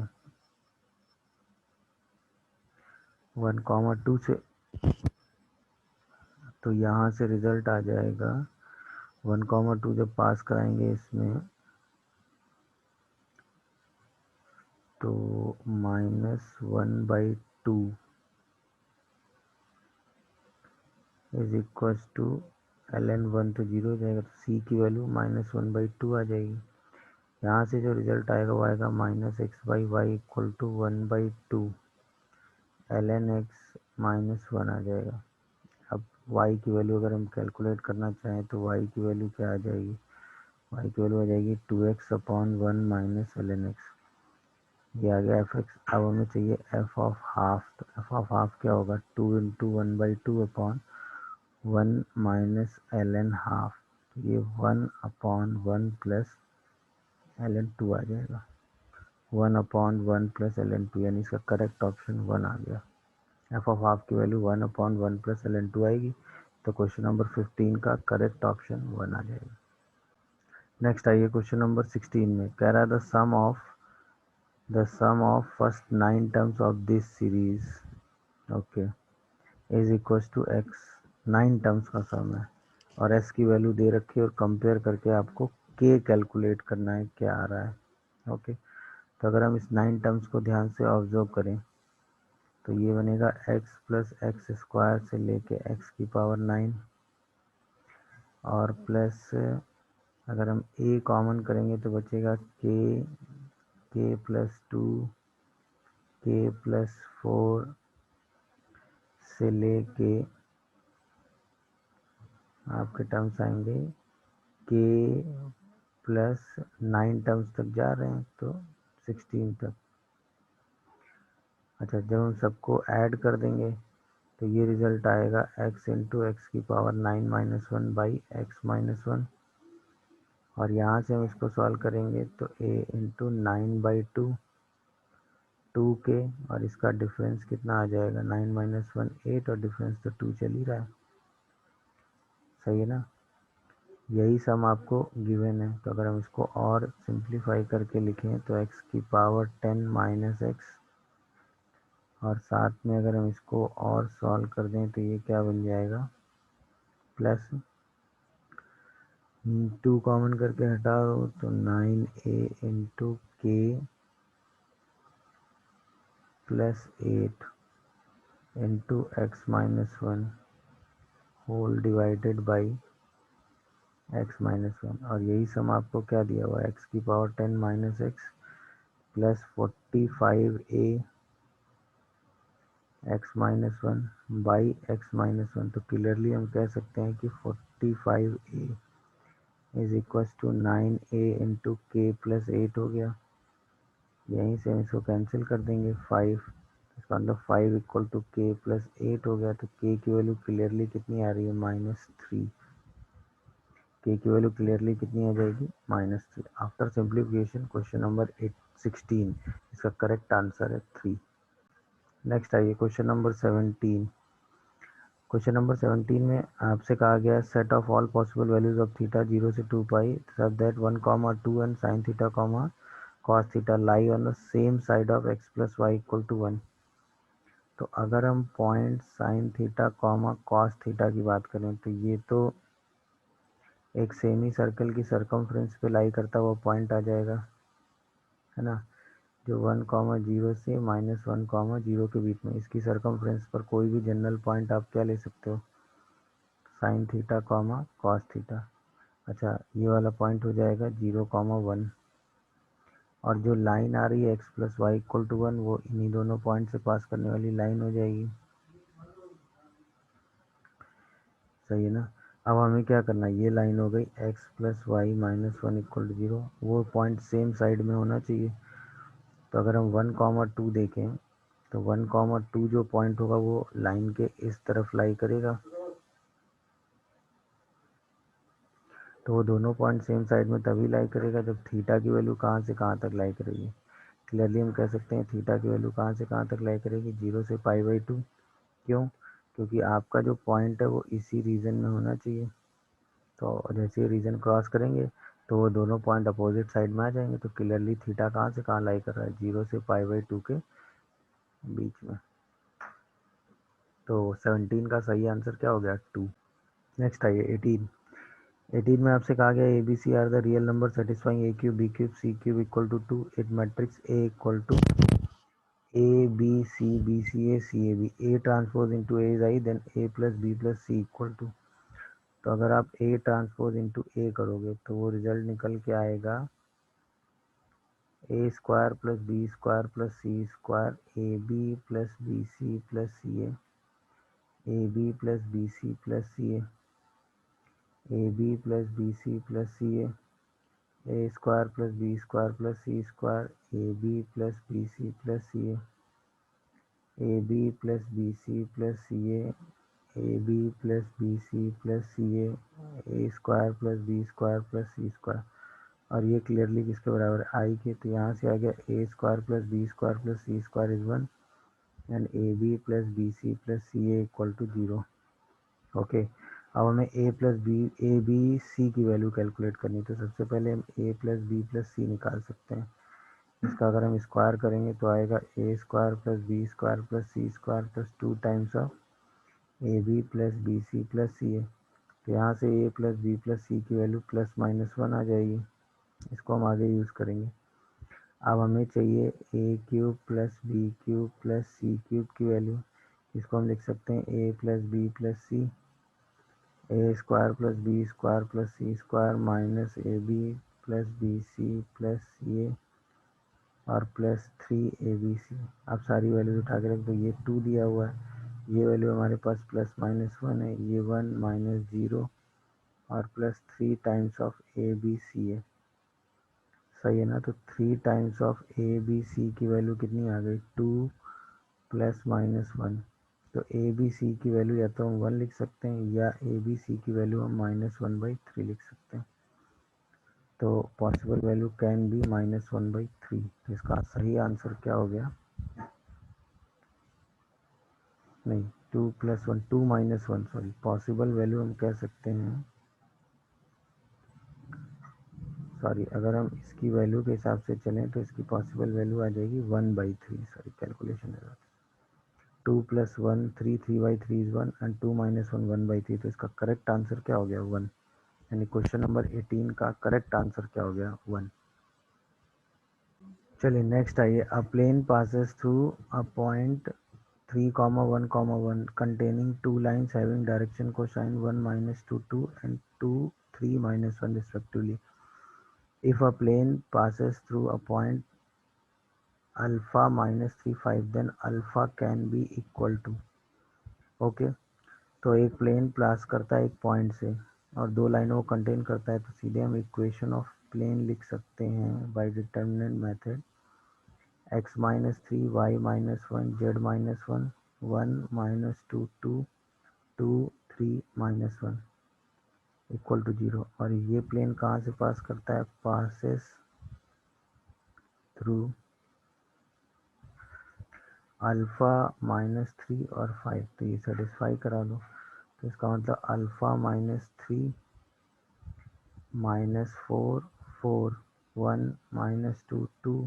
1,2 से, तो यहाँ से रिजल्ट आ जाएगा 1,2 जब पास कराएंगे इसमें तो -1/2 इज इक्वल टू ln 1, तो 0 हो जाएगा, तो c की वैल्यू -1/2 आ जाएगी। यहाँ से जो रिजल्ट आएगा वो आएगा -x/y equal to 1/2 ln x-1 आ जाएगा। अब y की वैल्यू अगर हम कैलकुलेट करना चाहें तो y की वैल्यू क्या आ जाएगी, y की वैल्यू आ जाएगी 2x/1 माइनस ln x। ये आ गया एफ एक्स। अब हमें चाहिए एफ ऑफ हाफ, तो एफ ऑफ हाफ क्या होगा, 2 इंटू 1/2/1 माइनस ln हाफ, तो ये 1/1 प्लस ln 2 आ जाएगा, 1/1 प्लस ln 2, यानी इसका करेक्ट ऑप्शन 1 आ गया। एफ ऑफ हाफ की वैल्यू 1/1 प्लस ln 2 आएगी, तो क्वेश्चन नंबर 15 का करेक्ट ऑप्शन 1 आ जाएगा। नेक्स्ट आइए क्वेश्चन नंबर 16 में, कह रहा है the sum of first 9 terms of this series, okay, is equal to X. 9 terms का सम है और एस की वैल्यू दे रखी है और कंपेयर करके आपको के कैलकुलेट करना है क्या आ रहा है, ओके। तो अगर हम इस 9 टर्म्स को ध्यान से ऑब्जर्व करें तो ये बनेगा x प्लस एक्स स्क्वायर से लेके x की पावर 9 और प्लस, अगर हम a कॉमन करेंगे तो बचेगा k प्लस 2, k प्लस 4 से लेके आपके टर्म्स आएंगे k प्लस 9 टर्म्स तक जा रहे हैं तो 16 तक। अच्छा, जब हम सबको ऐड कर देंगे तो ये रिजल्ट आएगा x इंटू एक्स की पावर 9 माइनस 1 बाई x-1, और यहाँ से हम इसको सॉल्व करेंगे तो a इंटू 9/2 2k, और इसका डिफरेंस कितना आ जाएगा, 9 माइनस 1 8, और डिफरेंस तो 2 चल ही रहा है, सही है ना। यही सम आपको गिवन है, तो अगर हम इसको और सिंप्लीफाई करके लिखें तो x की पावर 10 माइनस एक्स, और साथ में अगर हम इसको और सॉल्व कर दें तो ये क्या बन जाएगा, प्लस 2 कॉमन करके हटा दो तो 9a into K plus 8 into x-1 whole divided by x-1, और यही सम आपको क्या दिया हुआ है, x की power 10 minus X plus 45a x-1 by x-1, तो क्लियरली हम कह सकते हैं कि 45a is equal to 9a into K plus 8 हो गया। यहीं से हम इसको कैंसिल कर देंगे 5, इसका मतलब 5 इक्वल टू के प्लस 8 हो गया, तो के की वैल्यू क्लियरली कितनी आ रही है, -3। के की वैल्यू क्लियरली कितनी आ जाएगी, -3। आफ्टर सिंप्लीफिकेशन क्वेश्चन नंबर 16, इसका करेक्ट आंसर है 3। नेक्स्ट आइए क्वेश्चन नंबर 17। क्वेश्चन नंबर 17 में आपसे कहा गया है set of all possible values of theta 0 से 2π such that 1,2 and sine theta cos theta lie on the same side of x plus Y equal to 1। तो अगर हम point sine theta cos theta की बात करें तो ये तो एक सेमी सर्कल की सरकमफ्रेंस पे लाई करता हुआ पॉइंट आ जाएगा, है ना, जो 1,0 से -1,0 के बीच में, इसकी सरकमफ्रेंस पर कोई भी जनरल पॉइंट आप क्या ले सकते हो, साइन थीटा कॉस थीटा। अच्छा, ये वाला पॉइंट हो जाएगा 0,1, और जो लाइन आ रही है x plus Y equal to 1 वो इन्हीं दोनों पॉइंट से पास करने वाली लाइन हो जाएगी। सही है ना। अब हमें क्या करना है, ये लाइन हो गई x plus Y minus one equal to zero, वो पॉइंट सेम साइड में होना चाहिए। तो अगर हम 1, 2 देखें तो 1, 2 जो पॉइंट होगा वो लाइन के इस तरफ लाई करेगा, तो वो दोनों पॉइंट सेम साइड में तभी लाई करेगा जब थीटा की वैल्यू कहाँ से कहाँ तक लाई करेगी। क्लियरली हम कह सकते हैं थीटा की वैल्यू कहाँ से कहाँ तक लाई करेगी, 0 से π/2। क्यों? क्योंकि आपका जो पॉइंट है वो इसी रीजन में होना चाहिए। तो जैसे ही रीजन क्रॉस करेंगे तो वो दोनों पॉइंट अपोजिट साइड में आ जाएंगे। तो क्लियरली थीटा कहाँ से कहाँ लाई कर रहा है, 0 से π/2 के बीच में। तो 17 का सही आंसर क्या हो गया, 2। नेक्स्ट आइए 18 में आपसे कहा गया A B C are the real number satisfying A cube B cube C cube equal to 2 it matrix A equal to A B C A C A B A transpose into A is I then A plus B plus C equal to. तो अगर आप ए transpose into ए करोगे तो वो result निकल के आएगा A square plus B square plus C square A B plus B C plus C A B plus B C plus C A B plus B C plus C A square plus B square plus C square A B plus B C plus C A B plus B C plus C A B plus B C plus C A square plus B square plus C square. और ये clearly किसके बराबर है, आई के। तो यहाँ से आ गया A square plus B square plus C square is 1 and A B plus B C plus C A equal to 0। Okay, अब हमें ए बी सी की वैल्यू कैलकुलेट करनी है। तो सबसे पहले हम ए प्लस बी प्लस सी निकाल सकते हैं। इसका अगर हम स्क्वायर करेंगे तो आएगा A square plus B square plus C square plus 2 times of A B plus B C plus C A. तो यहाँ से A plus B plus C की वैल्यू +-1 आ जाएगी। इसको हम आगे यूज़ करेंगे। अब हमें चाहिए A cube plus B cube plus C cube की वैल्यू। इसको हम लिख सकते हैं A plus B plus C A square plus B square plus C square minus A B plus B C plus C A और +3 ABC। अब सारी values उठा के रख दो। ये 2 दिया हुआ है, ये वैल्यू हमारे पास +-1 है, ये 1 - 0 और +3 times of A B C है। सही है ना। तो 3 times of A B C की वैल्यू कितनी आ गई, 2 +-1। तो ए बी सी की वैल्यू या तो हम 1 लिख सकते हैं या ए बी सी की वैल्यू हम -1/3 लिख सकते हैं। तो पॉसिबल वैल्यू कैन बी -1/3। तो इसका सही आंसर क्या हो गया, नहीं 2 + 1 2 - 1 सॉरी। पॉसिबल वैल्यू हम कह सकते हैं, सॉरी अगर हम इसकी वैल्यू के हिसाब से चलें तो इसकी पॉसिबल वैल्यू आ जाएगी 1/3। सॉरी कैलकुलेशन है। 2 + 1 3 3/3 इज 1 एंड 2 - 1 1/3। तो इसका करेक्ट आंसर क्या हो गया, 1। यानी क्वेश्चन नंबर 18 का करेक्ट आंसर क्या हो गया, 1। चलिए नेक्स्ट आइए। A plane passes through a point 3, 1, 1 containing two lines having direction cosine 1 - 2 2 and 2 3 - 1 respectively. If a plane passes through a point alpha -3 5 then alpha can be equal to। Okay, तो एक plane पास करता है एक point से और दो लाइनों को कंटेन करता है, तो सीधे हम इक्वेशन ऑफ प्लेन लिख सकते हैं bye determinant method. x - 3 y - 1 z - 1 1 - 2 2 2 3 - 1 equal to 0। और ये प्लेन कहाँ से पास करता है, पासेस थ्रू अल्फ़ा -3 और 5। तो ये सेटिस्फाई करा दो। तो इसका मतलब अल्फ़ा -3 -4 4 1 -2 2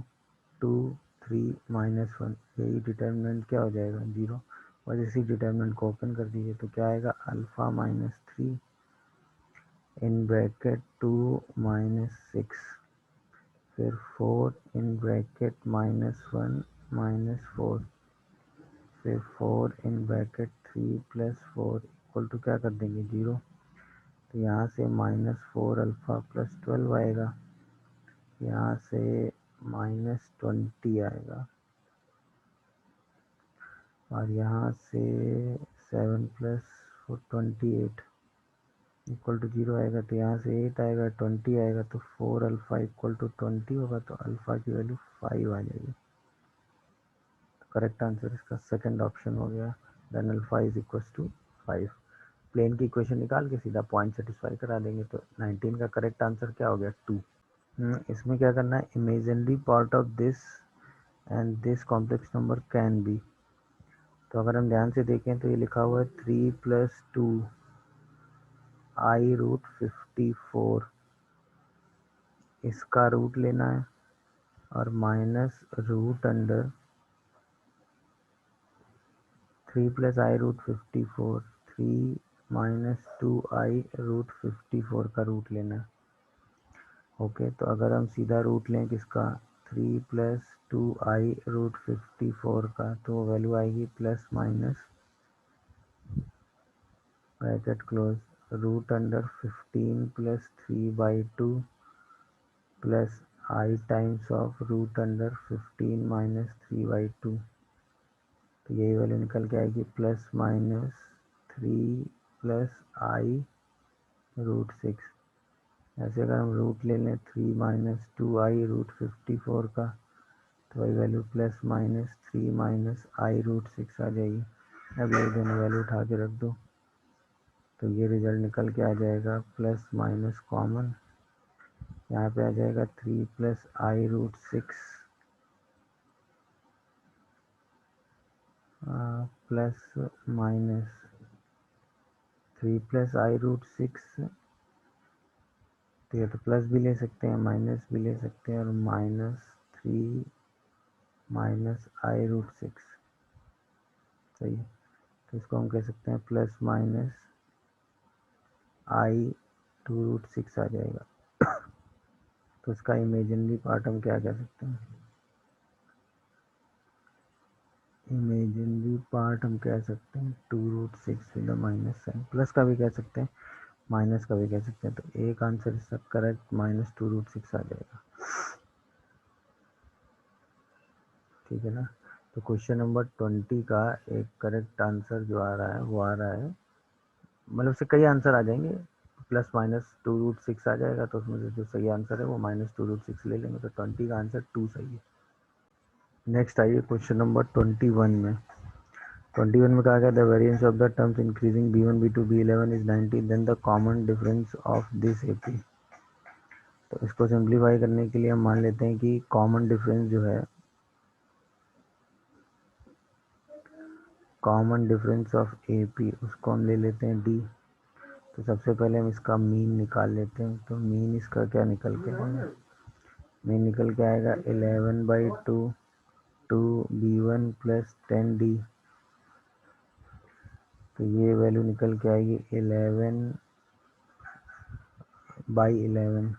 2 3 -1, यही डिटर्मिनेंट क्या हो जाएगा, 0। और इसी डिटर्मिनेंट को ओपन कर दीजिए तो क्या आएगा, अल्फ़ा -3 इन ब्रैकेट 2 - 6 फिर 4 इन ब्रैकेट -1 -4 फिर 4 इन ब्रैकेट 3 + 4 इक्वल टू क्या कर देंगे, 0। तो यहाँ से -4 अल्फ़ा +12 आएगा, यहाँ से -20 आएगा और यहाँ से 7 + 4 28। इक्वल टू 0 आएगा तो यहाँ से 8 आएगा, 20 आएगा तो 4 अल्फ़ा इक्वल टू 20 होगा, तो अल्फ़ा की वैल्यू 5 आ जाएगी। करेक्ट आंसर इसका सेकंड ऑप्शन हो गया, then alpha is equal to 5। Plane की इक्वेशन निकाल के सीधा पॉइंट सेटिस्फाई करा देंगे। तो 19 का करेक्ट आंसर क्या हो गया, 2। इसमें क्या करना है, imaginary part of this and this complex number can be. तो अगर हम ध्यान से देखें तो ये लिखा हुआ है 3 + 2 i√54, इसका रूट लेना है, और minus root under 3 + i√54, 3 - 2i√54 का रूट लेना है। ओके, तो अगर हम सीधा रूट लें किसका, 3 + 2i√54 का, तो वैल्यू आएगी plus minus bracket close root under 15 + 3/2 plus i times of root under 15 - 3/2। तो यही वैल्यू निकल के आएगी प्लस माइनस 3 + i√6। ऐसे अगर हम रूट ले लें 3 - 2i√54 का, तो वही वैल्यू प्लस माइनस 3 - i√6 आ जाएगी। अब ये दोनों वैल्यू उठा के रख दो, तो ये रिजल्ट निकल के आ जाएगा प्लस माइनस कॉमन, यहाँ पे आ जाएगा 3 + i√6 प्लस माइनस 3 + i√6, तो ये तो प्लस भी ले सकते हैं, माइनस भी ले सकते हैं, और -3 - i√6, सही है। तो इसको हम कह सकते हैं प्लस माइनस i√6 आ जाएगा। तो इसका इमेजिनरी पार्ट हम क्या कह सकते हैं, इमेजिनरी पार्ट हम कह सकते हैं 2√6 विद माइनस साइन, प्लस का भी कह सकते हैं, माइनस का भी कह सकते हैं। तो एक आंसर इसका करेक्ट -2√6 आ जाएगा, ठीक है ना। तो क्वेश्चन नंबर 20 का एक करेक्ट आंसर जो आ रहा है वो आ रहा है, मतलब उससे कई आंसर आ जाएंगे, +-2√6 आ जाएगा, तो उसमें से जो सही आंसर है वो -2√6 ले लेंगे, तो 20 का आंसर 2 सही है। नेक्स्ट आइए क्वेश्चन नंबर 21 में। 21 में कहा गया the variance of the terms increasing b1 b2 b11 is 90, then the common difference of this AP। तो इसको सिंप्लीफाई करने के लिए हम मान लेते हैं कि कॉमन डिफरेंस जो है, कॉमन डिफरेंस ऑफ AP उसको हम ले लेते हैं D। तो सबसे पहले हम इसका मीन निकाल लेते हैं। तो मीन इसका क्या निकल के आएगा, मीन निकल के आएगा 11/2 2b1 + 10d। तो ये वैल्यू निकल के आएगी 11/11।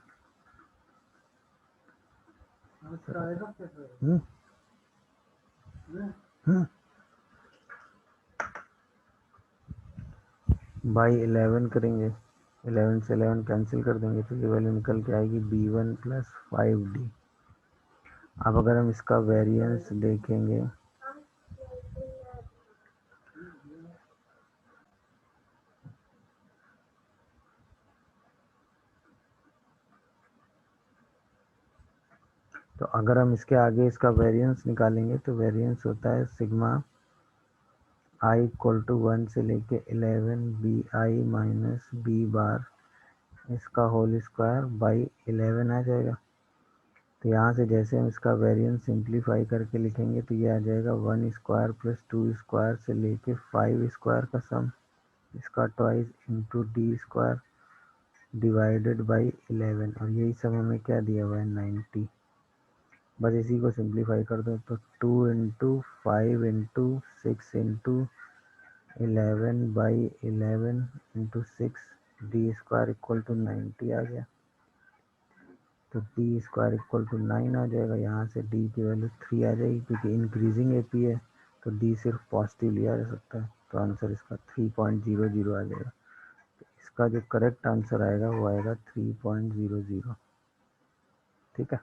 बाई 11 करेंगे, 11 से 11 कैंसिल कर देंगे, तो ये वैल्यू निकल के आएगी b1 + 5d। अब अगर हम इसका वेरिएंस देखेंगे, तो अगर हम इसके आगे इसका वेरिएंस निकालेंगे, तो वेरिएंस होता है सिग्मा i = 1 से लेके 11 bi - b बार इसका होल स्क्वायर बाई 11 आ जाएगा। तो यहाँ से जैसे हम इसका वेरिएंस सिंप्लीफाई करके लिखेंगे, तो ये आ जाएगा 1 स्क्वायर + 2 स्क्वायर से लेके 5 स्क्वायर का सम, इसका twice into d square divided by 11, और यही सब हमें क्या दिया हुआ है, 90। बस इसी को सिंप्लीफाई कर दो, तो 2 × 5 × 6 × 11/11 × 6 d स्क्वायर इक्वल टू 90 आ गया। तो d स्क्वायर इक्वल टू 9 आ जाएगा। यहाँ से d की वैल्यू 3 आ जाएगी, क्योंकि इंक्रीजिंग AP है तो d सिर्फ पॉजिटिव लिया जा सकता है। तो आंसर इसका 3.00 आ जाएगा। तो इसका जो करेक्ट आंसर आएगा वो आएगा 3.00, ठीक है।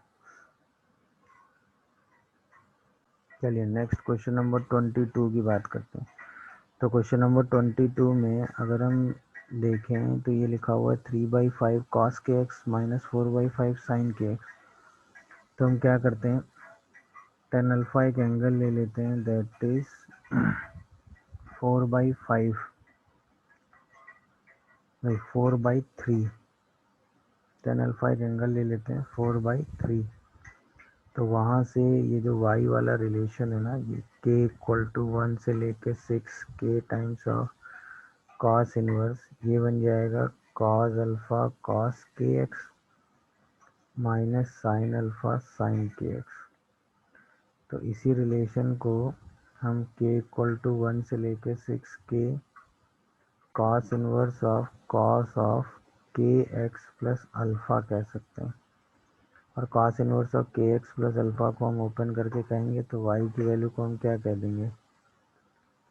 चलिए नेक्स्ट क्वेश्चन नंबर 22 की बात करते हैं। तो क्वेश्चन नंबर 22 में अगर हम देखें तो ये लिखा हुआ है 3/5 cos के एक्स माइनस 4/5 साइन के एक्स। तो हम क्या करते हैं, टेन अल्फा एक एंगल ले लेते हैं, दैट इज 4/5 नहीं 4/3। टेन अल्फा एक एंगल ले लेते हैं 4/3। तो वहाँ से ये जो y वाला रिलेशन है ना, ये k इक्वल टू 1 से लेके 6k times of cos inverse, ये बन जाएगा कॉस अल्फा कॉस के x minus sine alpha sign के एक्स। तो इसी रिलेशन को हम k इक्वल टू 1 से लेके 6k कॉस इनवर्स ऑफ के एक्स प्लस अल्फ़ा कह सकते हैं। और कॉस इनवर्स ऑफ के एक्स प्लस अल्फ़ा को हम ओपन करके कहेंगे तो y की वैल्यू को हम क्या कह देंगे,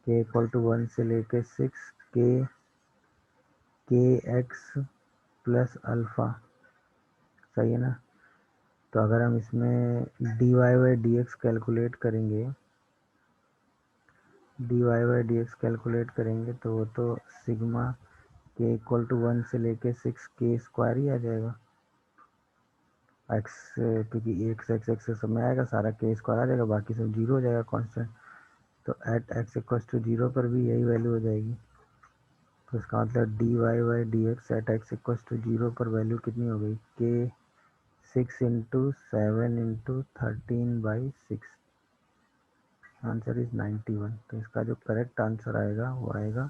k इक्वल टू 1 से लेके 6k एक्स प्लस अल्फ़ा। सही है ना। तो अगर हम इसमें dy/dx कैलकुलेट करेंगे, dy/dx तो वो तो सिग्मा k इक्वल टू 1 से लेके 6k स्क्वायर ही आ जाएगा। एक्स क्योंकि एक्स एक्स एक्स सब में आएगा, सारा के स्क्वायर आ जाएगा, बाकी सब जीरो हो जाएगा कांस्टेंट। तो at X equal to zero पर भी यही वैल्यू हो जाएगी। तो इसका मतलब dy/dx at X equal to zero पर वैल्यू कितनी हो गई, के 6 × 7 × 13/6। Answer is 91। तो इसका जो करेक्ट आंसर आएगा वो आएगा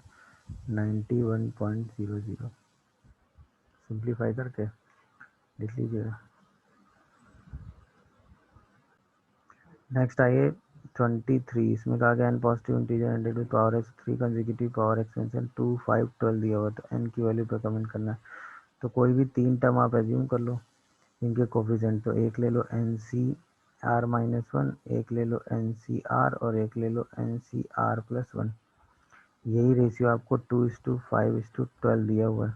91.00। सिंप्लीफाई करके लिख लीजिएगा। नेक्स्ट आइए 23। इसमें कहा गया N positive integer ended with power X 3 consecutive power expansion 2 5 12 दिया हुआ, तो एन की वैल्यू पे कमेंट करना है। तो कोई भी तीन टर्म आप एज्यूम कर लो, इनके कोफिशिएंट। तो एक ले लो एन सी आर -1, एक ले लो एन सी आर और एक ले लो एन सी आर +1। यही रेशियो आपको 2:5:12 दिया हुआ है।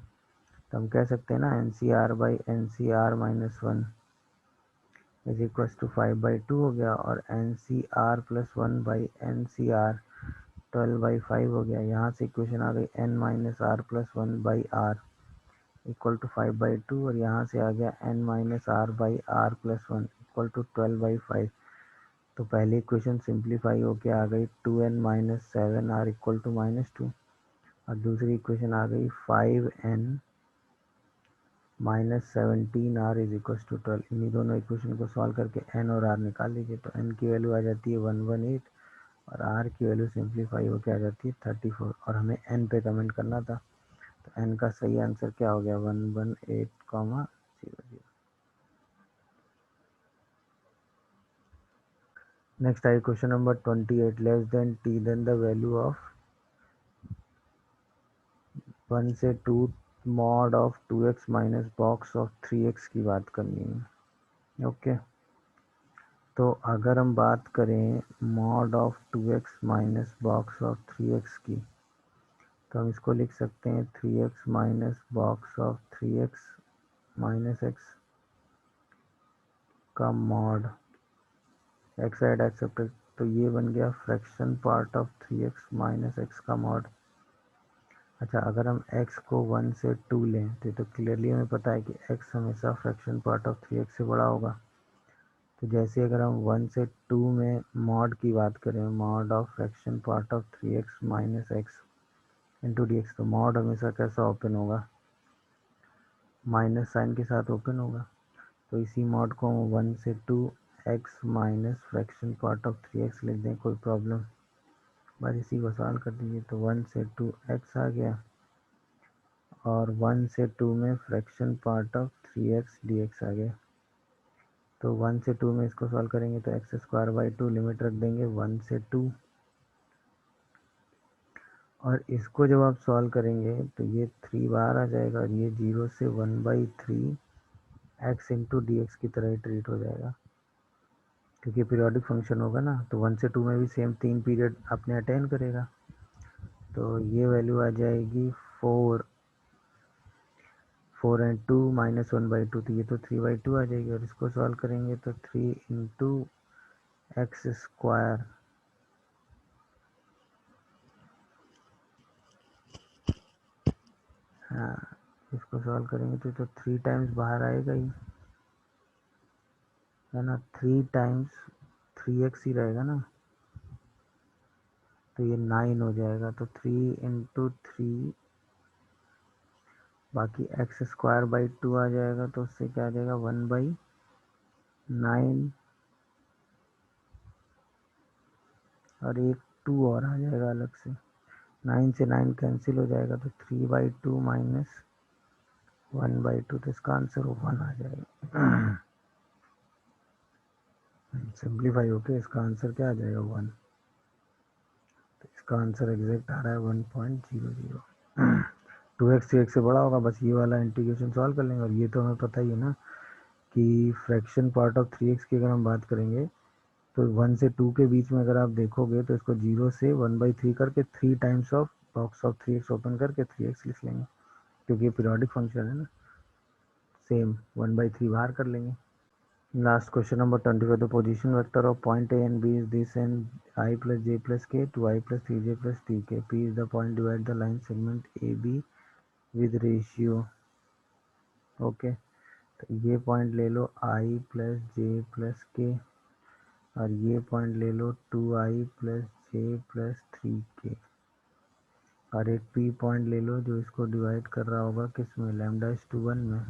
तो हम कह सकते हैं ना N C R by N C R -1 is equal to 5/2 हो गया, और N C R +1 by N C R 12/5 हो गया। यहाँ से इक्वेशन आ गई N minus R +1 by R equal to 5/2, और यहाँ से आ गया N minus R by R +1 equal to 12/5। तो पहली इक्वेशन सिंप्लीफाई होके आ गई 2n minus 7r equal to -2, और दूसरी इक्वेशन आ गई 5n -17r is equal to 12। इन्हीं दोनों इक्वेशन को सॉल्व करके n और r निकाल लीजिए। तो n की वैल्यू आ जाती है 118, और r की वैल्यू सिंप्लीफाई होके आ जाती है 34, और हमें n पे कमेंट करना था। तो n का सही आंसर क्या हो गया, 118,00। नेक्स्ट आई question number 28। Less than t then the value of 1 से 2 mod of 2x minus box of 3x की बात करनी है। ओके तो अगर हम बात करें mod of 2x minus box of 3x की, तो हम इसको लिख सकते हैं 3x minus box of 3x minus x का मॉड, एक्स साइड एक्सेप्टेड। तो ये बन गया fraction part of 3x minus x का मॉड। अच्छा, अगर हम x को 1 से 2 लें तो क्लियरली हमें पता है कि x हमेशा फ्रैक्शन पार्ट ऑफ 3x से बड़ा होगा। तो जैसे अगर हम 1 से 2 में मॉड की बात करें, mod of fraction part of 3x minus x into d x, तो मॉड हमेशा कैसा ओपन होगा, माइनस साइन के साथ ओपन होगा। तो इसी मॉड को हम 1 से 2 x minus fraction part of 3x लिख दें, कोई प्रॉब्लम। बस इसी को सॉल्व कर दीजिए। तो 1 से 2 x आ गया, और 1 से 2 में fraction part of 3x dx आ गया। तो 1 से 2 में इसको सॉल्व करेंगे तो x²/2 लिमिट रख देंगे 1 से 2, और इसको जब आप सॉल्व करेंगे तो ये 3 बार आ जाएगा, और ये 0 से 1/3 x इंटू डी एक्स की तरह ही ट्रीट हो जाएगा, क्योंकि पीरियोडिक फंक्शन होगा ना। तो 1 से 2 में भी सेम 3 पीरियड अपने अटेंड करेगा। तो ये वैल्यू आ जाएगी 4 एंड 2 -1/2, तो ये तो 3/2 आ जाएगी। और इसको सॉल्व करेंगे तो 3 इंटू एक्स स्क्वायर इसको सॉल्व करेंगे तो 3 टाइम्स बाहर आएगा ही, है ना। 3 टाइम्स 3x ही रहेगा ना, तो ये 9 हो जाएगा। तो 3 × 3, बाकी x²/2 आ जाएगा, तो उससे क्या आ जाएगा 1/9, और एक 2 और आ जाएगा अलग से। 9 से 9 कैंसिल हो जाएगा, तो 3/2 माइनस 1/2, तो इसका आंसर 1 आ जाएगा। सिंप्लीफाई होके इसका आंसर क्या आ जाएगा 1। तो इसका आंसर एग्जैक्ट आ रहा है 1.00। 2x 3x से बड़ा होगा, बस ये वाला इंटीग्रेशन सॉल्व कर लेंगे। और ये तो हमें पता ही है ना कि फ्रैक्शन पार्ट ऑफ 3x की अगर हम बात करेंगे तो 1 से 2 के बीच में अगर आप देखोगे तो इसको 0 से 1/3 करके 3 times of box of 3x open करके 3x लिख लेंगे, क्योंकि ये पीरियोडिक फंक्शन है ना। सेम 1/3 बाहर कर लेंगे। Last question number 25. The position vector of point A and B is this, and I plus j plus k to I plus 3j plus tk. P is the point divide the line segment AB with ratio. Okay, तो ये point ले लो I plus j plus k, और ये point ले लो 2I plus j plus 3k, और एक P point ले लो जो इसको डिवाइड कर रहा होगा किस में, λ/1 में।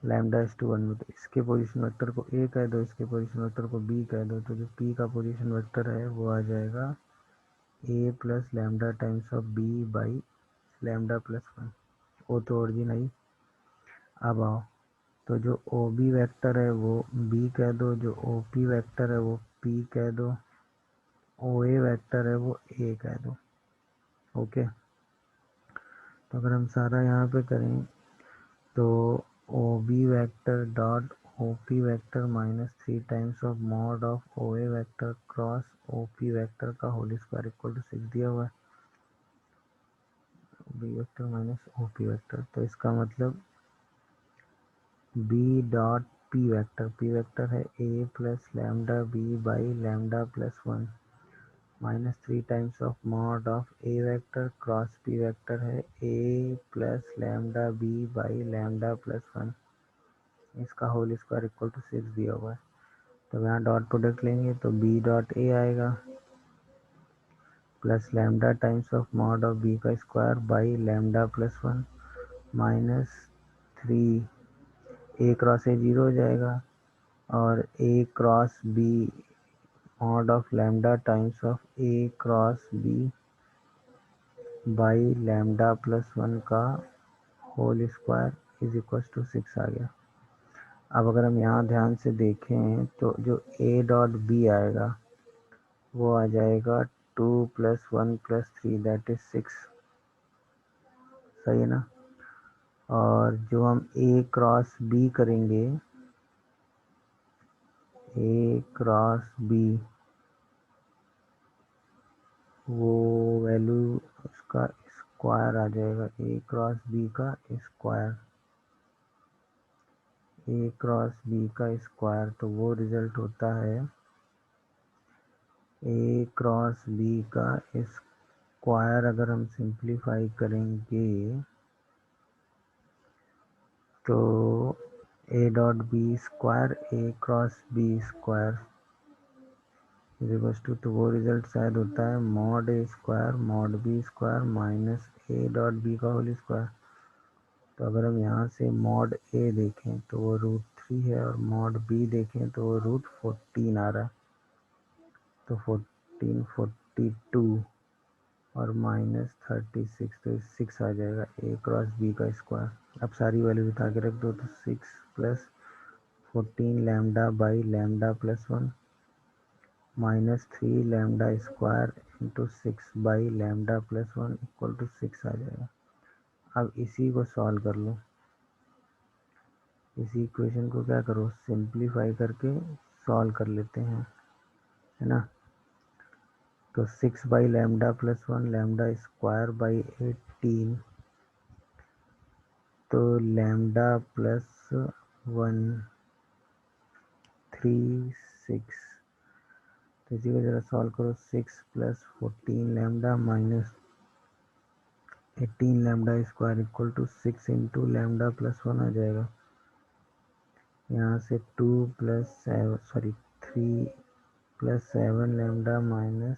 λ/1 में, तो इसके पोजीशन वेक्टर को A कह दो, इसके पोजीशन वेक्टर को B कह दो। तो जो P का पोजीशन वेक्टर है वो आ जाएगा A plus lambda times of B by λ+1। वो तो ओरिजिन आई। अब आओ, तो जो OB वेक्टर है वो B कह दो, जो OP वेक्टर है वो P कह दो, OA वेक्टर है वो A कह दो। ओके, तो अगर हम सारा यहाँ पे करें तो OB vector dot OP vector minus 3 times of mod of OA vector cross OP vector का होल स्क्वायर इक्वल टू 6 दिया हुआ है। OB vector minus OP vector, तो इसका मतलब B डॉट P वेक्टर है A plus lambda B by λ+1 minus 3 times of mod of A vector cross P vector है A plus lambda B by λ+1, इसका whole square equal to 6 दिया हुआ है। तो यहाँ डॉट प्रोडक्ट लेंगे तो B डॉट A आएगा plus lambda times of mod of B का square by λ+1 minus 3, A cross A 0 हो जाएगा, और A cross B mod of lambda times of A cross B by λ+1 का whole square is equal to 6 आ गया। अब अगर हम यहाँ ध्यान से देखें तो जो A डॉट B आएगा वो आ जाएगा 2 + 1 + 3 दैट इज 6, सही है ना। और जो हम A क्रॉस B करेंगे, A क्रॉस B, वो वैल्यू उसका स्क्वायर आ जाएगा, A क्रॉस B का स्क्वायर, A क्रॉस B का स्क्वायर, तो वो रिजल्ट होता है A क्रॉस B का स्क्वायर। अगर हम सिंप्लीफाई करेंगे तो A dot B square A cross B square equals to, तो वो रिजल्ट शायद होता है mod A square mod B square minus A dot B का होल स्क्वायर। तो अगर हम यहाँ से मॉड A देखें तो वो √3 है, और मॉड B देखें तो वो √14 आ रहा है, तो 14 42 और माइनस 36, तो 6 आ जाएगा A क्रॉस B का स्क्वायर। अब सारी वैल्यू उठा के रख दो, तो 6 plus 14 lambda by λ+1 minus 3 lambda square into 6 by λ+1 equal to 6 आ जाएगा। अब इसी को सॉल्व कर लो, इसी इक्वेशन को क्या करो, सिंप्लीफाई करके सॉल्व कर लेते हैं, है ना। तो 6 बाई λ+1 लैम्डा स्क्वायर बाई 18, तो λ+1 3 6, तो इसी को ज़रा सॉल्व करो। 6 plus 14 lambda minus 18 lambda square equal to 6 into lambda plus 1 आ जाएगा। यहाँ से 2 plus 3 plus 7 lambda minus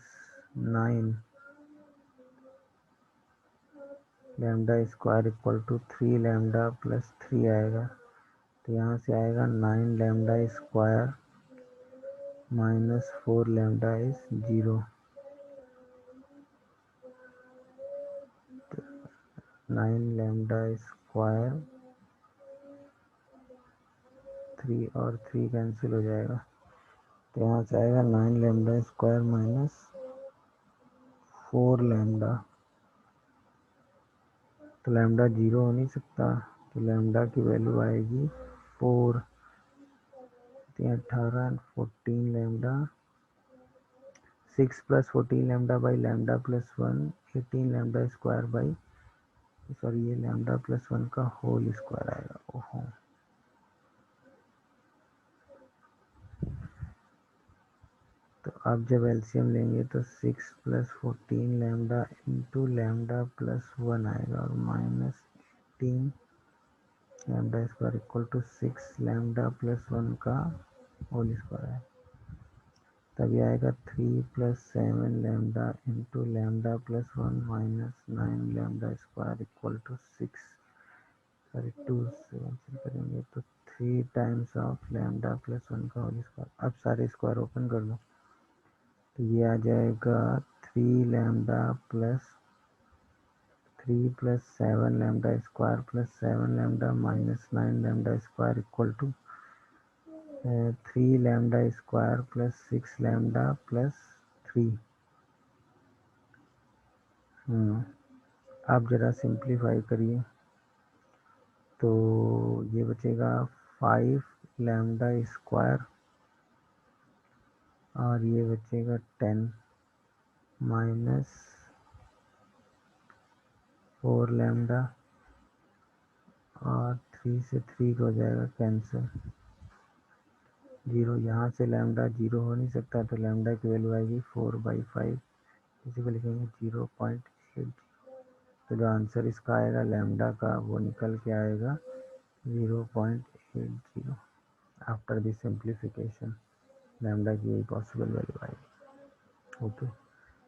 9 lambda square equal to 3 lambda plus 3 आएगा। तो यहाँ से आएगा 9 lambda square minus 4 lambda is 0। 9 lambda square 3 और 3 कैंसिल हो जाएगा। तो यहाँ से आएगा 9 लैम्डा स्क्वायर माइनस 4 लैम्डा। तो लैम्डा 0 हो नहीं सकता, तो लैम्डा की वैल्यू आएगी 4। 18 and 14 lambda 6 plus 14 lambda by lambda plus 1 18 lambda square by sorry ये लैम्डा प्लस 1 का होल स्क्वायर आएगा। ओहो, तो अब जब एलसीएम लेंगे तो 6 plus 14 lambda into lambda plus 1 आएगा और minus 18 lambda square equal to 6 lambda plus 1 का होल स्क्वायर है। तभी आएगा 3 plus 7 lambda into lambda plus 1 minus 9 lambda square equal to 6 sorry 2 से कैंसिल करेंगे तो 3 टाइम्स ऑफ लैम्डा प्लस 1 का होल स्क्वायर। अब सारे स्क्वायर ओपन कर लो तो ये आ जाएगा 3 lambda plus 3 plus 7 lambda square plus 7 lambda minus 9 lambda square equal to 3 lambda square plus 6 lambda plus 3। आप ज़रा सिंप्लीफाई करिए तो ये बचेगा 5 लैम्डा स्क्वायर और ये बचेगा 10 माइनस 4 लैम्डा और 3 से 3 हो जाएगा कैंसिल। 0 यहाँ से लैम्डा 0 हो नहीं सकता, तो लैम्डा की वैल्यू आएगी 4/5। इसी को लिखेंगे 0.8। तो जो आंसर इसका आएगा लैम्डा का वो निकल के आएगा 0.80 आफ्टर द सिंप्लीफिकेशन। लैम्डा की यही पॉसिबल वैल्यू आएगी। ओके,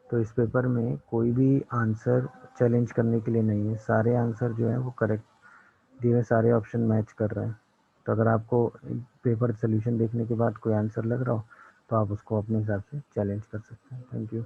तो इस पेपर में कोई भी आंसर चैलेंज करने के लिए नहीं है, सारे आंसर जो है वो करेक्ट दिए हुए, सारे ऑप्शन मैच कर रहे हैं। तो अगर आपको पेपर सोल्यूशन देखने के बाद कोई आंसर लग रहा हो तो आप उसको अपने हिसाब से चैलेंज कर सकते हैं। Thank you.